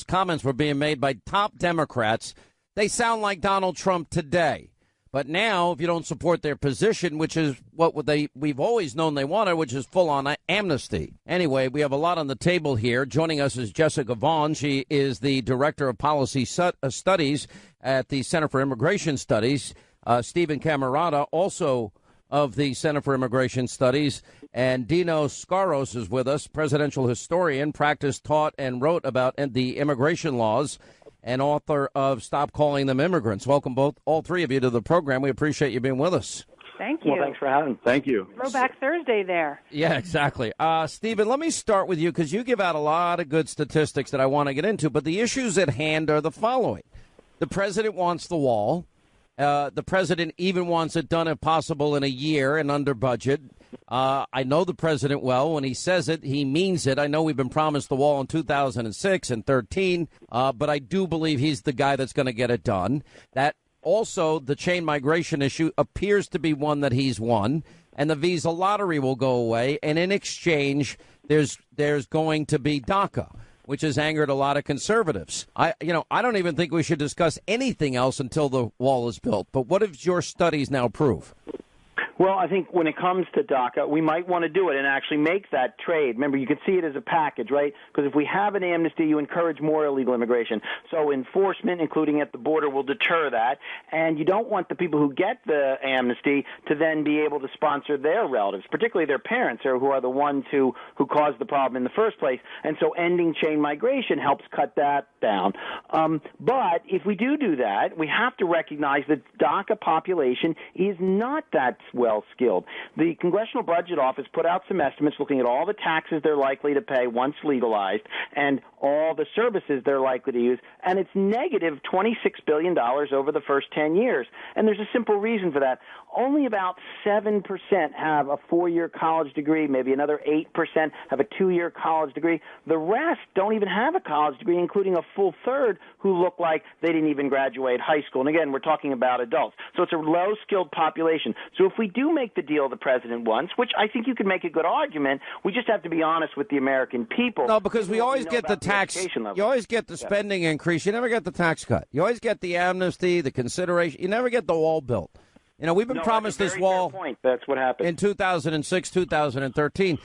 comments were being made by top Democrats. They sound like Donald Trump today. But now, if you don't support their position, which is what we've always known they wanted, which is full-on amnesty. Anyway, we have a lot on the table here. Joining us is Jessica Vaughn. She is the Director of Policy Studies at the Center for Immigration Studies. Stephen Camarata, also of the Center for Immigration Studies. And Dino Scaros is with us, presidential historian, practiced, taught, and wrote about the immigration laws, and author of Stop Calling Them Immigrants. Welcome all three of you to the program. We appreciate you being with us. Thank you. Well, thanks for having me. Thank you. Throwback Thursday there. Yeah, exactly. Stephen, let me start with you because you give out a lot of good statistics that I want to get into, but the issues at hand are the following. The president wants the wall. The president even wants it done, if possible, in a year and under budget. I know the president well. When he says it, he means it. I know we've been promised the wall in 2006 and 13, but I do believe he's the guy that's going to get it done. That also, the chain migration issue appears to be one that he's won, and the visa lottery will go away. And in exchange, there's going to be DACA, which has angered a lot of conservatives. I don't even think we should discuss anything else until the wall is built. But what does your studies now prove? Well, I think when it comes to DACA, we might want to do it and actually make that trade. Remember, you can see it as a package, right? Because if we have an amnesty, you encourage more illegal immigration. So enforcement, including at the border, will deter that. And you don't want the people who get the amnesty to then be able to sponsor their relatives, particularly their parents, who are the ones who caused the problem in the first place. And so ending chain migration helps cut that down. But if we do that, we have to recognize that DACA population is not that well-skilled. The Congressional Budget Office put out some estimates looking at all the taxes they're likely to pay once legalized and all the services they're likely to use, and it's negative $26 billion over the first 10 years. And there's a simple reason for that. Only about 7% have a 4-year college degree, maybe another 8% have a 2-year college degree. The rest don't even have a college degree, including a full third who look like they didn't even graduate high school. And again, we're talking about adults. So it's a low-skilled population. So if we do make the deal the president wants, which I think you could make a good argument, we just have to be honest with the American people. No, because we always get the tax, you always get the spending increase. You never get the tax cut. You always get the amnesty, the consideration. You never get the wall built. We've been promised this wall. That's what happened in 2006, 2013.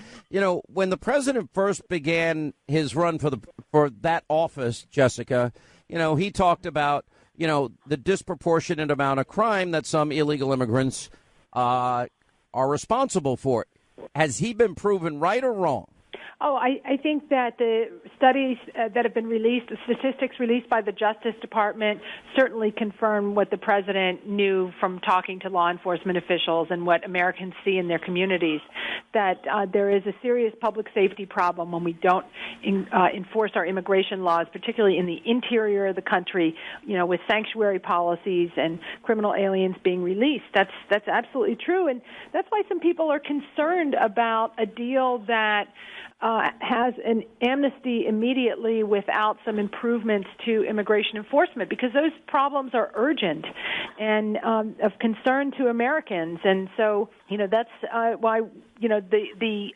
When the president first began his run for that office, Jessica, he talked about the disproportionate amount of crime that some illegal immigrants are responsible for. Has he been proven right or wrong? Oh, I think that the studies that have been released, the statistics released by the Justice Department, certainly confirm what the president knew from talking to law enforcement officials and what Americans see in their communities, that there is a serious public safety problem when we don't enforce our immigration laws, particularly in the interior of the country, with sanctuary policies and criminal aliens being released. That's absolutely true, and that's why some people are concerned about a deal that has an amnesty immediately without some improvements to immigration enforcement, because those problems are urgent and of concern to Americans. And so, that's why, the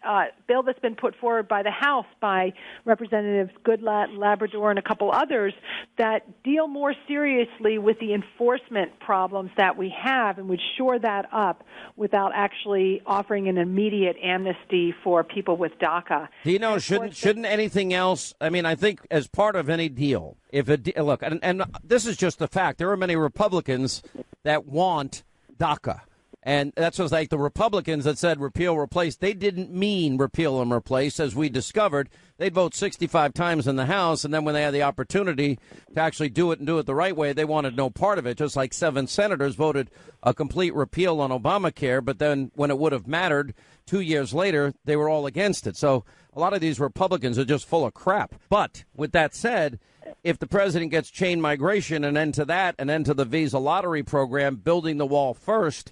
bill that's been put forward by the House by Representatives Goodlatte, Labrador, and a couple others that deal more seriously with the enforcement problems that we have and would shore that up without actually offering an immediate amnesty for people with DACA. Dino, shouldn't anything else? I mean, I think as part of any deal, look, and this is just the fact. There are many Republicans that want DACA. And that's just like the Republicans that said repeal, replace. They didn't mean repeal and replace. As we discovered, they'd vote 65 times in the House, and then when they had the opportunity to actually do it and do it the right way, they wanted no part of it, just like 7 senators voted a complete repeal on Obamacare. But then when it would have mattered 2 years later, they were all against it. So a lot of these Republicans are just full of crap. But with that said, if the president gets chain migration, an end to that, an end to the visa lottery program, building the wall first,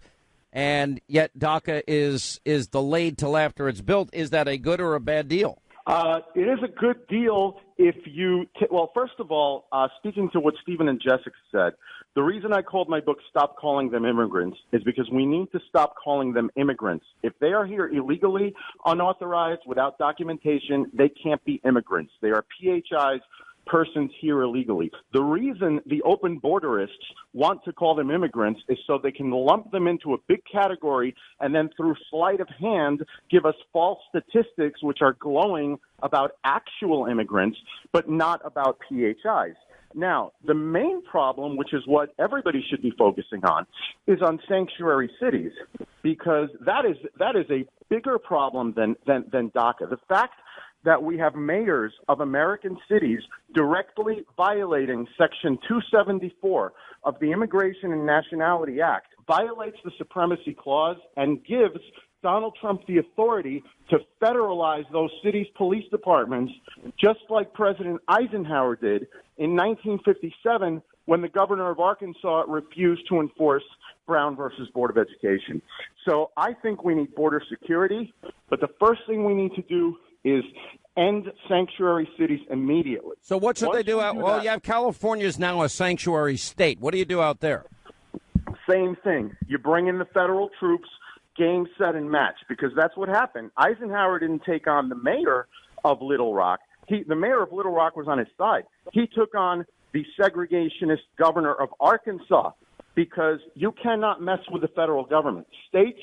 and yet DACA is delayed till after it's built, is that a good or a bad deal? It is a good deal if you well, first of all, speaking to what Stephen and Jessica said, the reason I called my book Stop Calling Them Immigrants is because we need to stop calling them immigrants. If they are here illegally, unauthorized, without documentation, they can't be immigrants. They are PHIs, persons here illegally. The reason the open borderists want to call them immigrants is so they can lump them into a big category and then through sleight of hand give us false statistics which are glowing about actual immigrants but not about PHIs. Now, the main problem, which is what everybody should be focusing on, is on sanctuary cities, because that is a bigger problem than DACA. The fact that we have mayors of American cities directly violating Section 274 of the Immigration and Nationality Act violates the Supremacy Clause and gives Donald Trump the authority to federalize those cities' police departments, just like President Eisenhower did in 1957 when the governor of Arkansas refused to enforce Brown versus Board of Education. So I think we need border security, but the first thing we need to do is end sanctuary cities immediately. So what should they do out? Well, you have California's now a sanctuary state. What do you do out there? Same thing. You bring in the federal troops, game, set, and match, because that's what happened. Eisenhower didn't take on the mayor of Little Rock. The mayor of Little Rock was on his side. He took on the segregationist governor of Arkansas, because you cannot mess with the federal government. States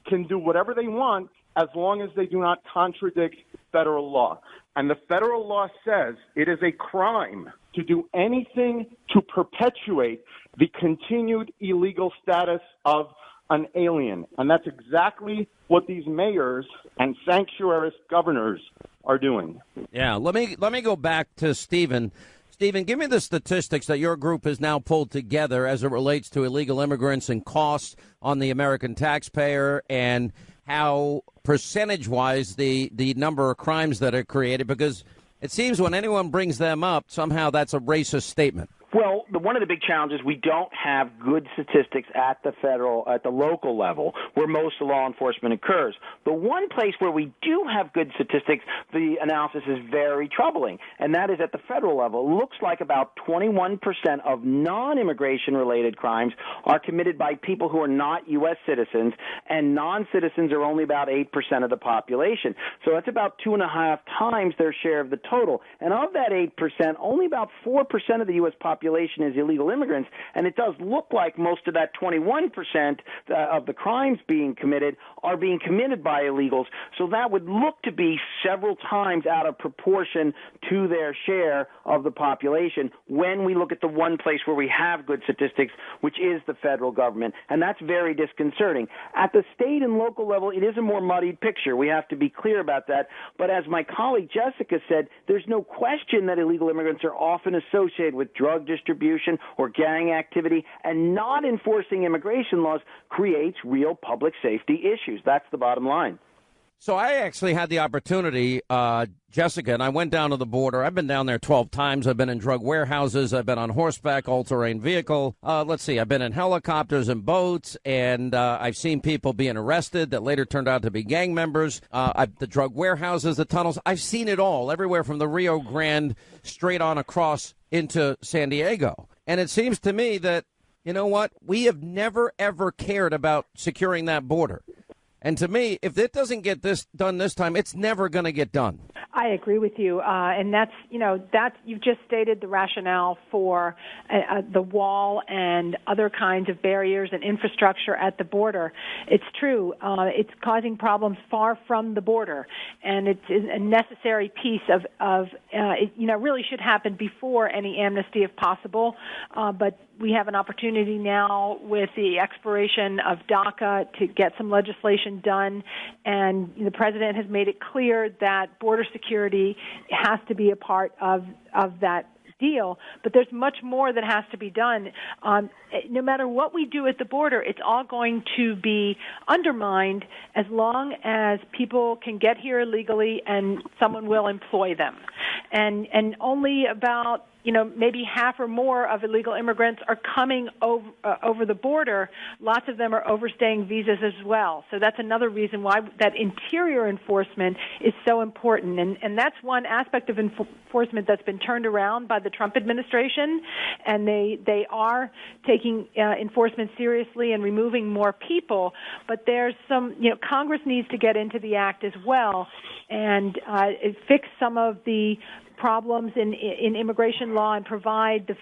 can do whatever they want as long as they do not contradict federal law. And the federal law says it is a crime to do anything to perpetuate the continued illegal status of an alien. And that's exactly what these mayors and sanctuarist governors are doing. Yeah, let me go back to Stephen. Stephen, give me the statistics that your group has now pulled together as it relates to illegal immigrants and costs on the American taxpayer, and how percentage-wise the number of crimes that are created, because it seems when anyone brings them up, somehow that's a racist statement. Well, one of the big challenges, we don't have good statistics at the local level where most of law enforcement occurs. The one place where we do have good statistics, the analysis is very troubling, and that is at the federal level. It looks like about 21% of non-immigration related crimes are committed by people who are not U.S. citizens, and non-citizens are only about 8% of the population. So that's about 2.5 times their share of the total. And of that 8%, only about 4% of the U.S. population population is illegal immigrants, and it does look like most of that 21% of the crimes being committed are being committed by illegals. So that would look to be several times out of proportion to their share of the population when we look at the one place where we have good statistics, which is the federal government. And that's very disconcerting. At the state and local level, it is a more muddied picture. We have to be clear about that. But as my colleague Jessica said, there's no question that illegal immigrants are often associated with drug distribution or gang activity, and not enforcing immigration laws creates real public safety issues. That's the bottom line. So I actually had the opportunity, Jessica, and I went down to the border. I've been down there 12 times. I've been in drug warehouses. I've been on horseback, all-terrain vehicle. Let's see. I've been in helicopters and boats, and I've seen people being arrested that later turned out to be gang members. The drug warehouses, the tunnels. I've seen it all, everywhere from the Rio Grande straight on across into San Diego. And it seems to me that, you know what, we have never, ever cared about securing that border. And to me, if it doesn't get this done this time, it's never going to get done. I agree with you, and that's you've just stated the rationale for the wall and other kinds of barriers and infrastructure at the border. It's true; it's causing problems far from the border, and it's a necessary piece of it, really should happen before any amnesty, if possible. But we have an opportunity now with the expiration of DACA to get some legislation done, and the president has made it clear that border security has to be a part of that deal. But there's much more that has to be done. No matter what we do at the border, it's all going to be undermined as long as people can get here illegally and someone will employ them. And only about maybe half or more of illegal immigrants are coming over the border. Lots of them are overstaying visas as well. So that's another reason why that interior enforcement is so important. And that's one aspect of enforcement that's been turned around by the Trump administration. And they are taking enforcement seriously and removing more people. But there's some, Congress needs to get into the act as well and fix some of the problems in immigration law and provide the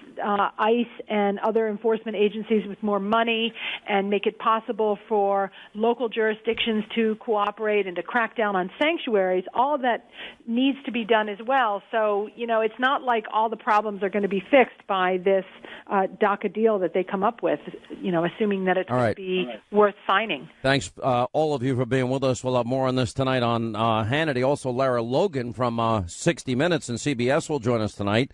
ICE and other enforcement agencies with more money and make it possible for local jurisdictions to cooperate and to crack down on sanctuaries. All of that needs to be done as well. So, it's not like all the problems are going to be fixed by this DACA deal that they come up with, assuming that it's going to be worth signing. Thanks, all of you, for being with us. We'll have more on this tonight on Hannity. Also, Lara Logan from 60 Minutes and CBS will join us tonight,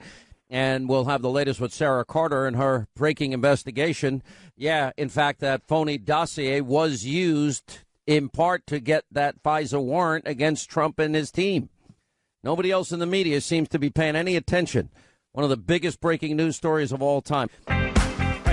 and we'll have the latest with Sarah Carter and her breaking investigation. Yeah, in fact, that phony dossier was used in part to get that FISA warrant against Trump and his team. Nobody else in the media seems to be paying any attention. One of the biggest breaking news stories of all time. All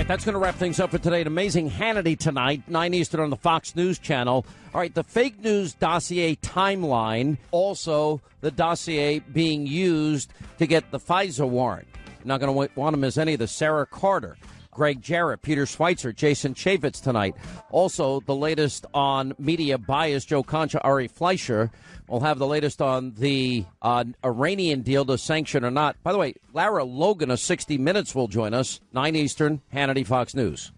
right, that's going to wrap things up for today. An amazing Hannity tonight, 9 Eastern on the Fox News Channel. All right, the fake news dossier timeline, also the dossier being used to get the FISA warrant. I'm not going to want to miss any of the. Sarah Carter, Greg Jarrett, Peter Schweitzer, Jason Chaffetz tonight. Also, the latest on media bias, Joe Concha, Ari Fleischer. We'll have the latest on the Iranian deal to sanction or not. By the way, Lara Logan of 60 Minutes will join us, 9 Eastern, Hannity, Fox News.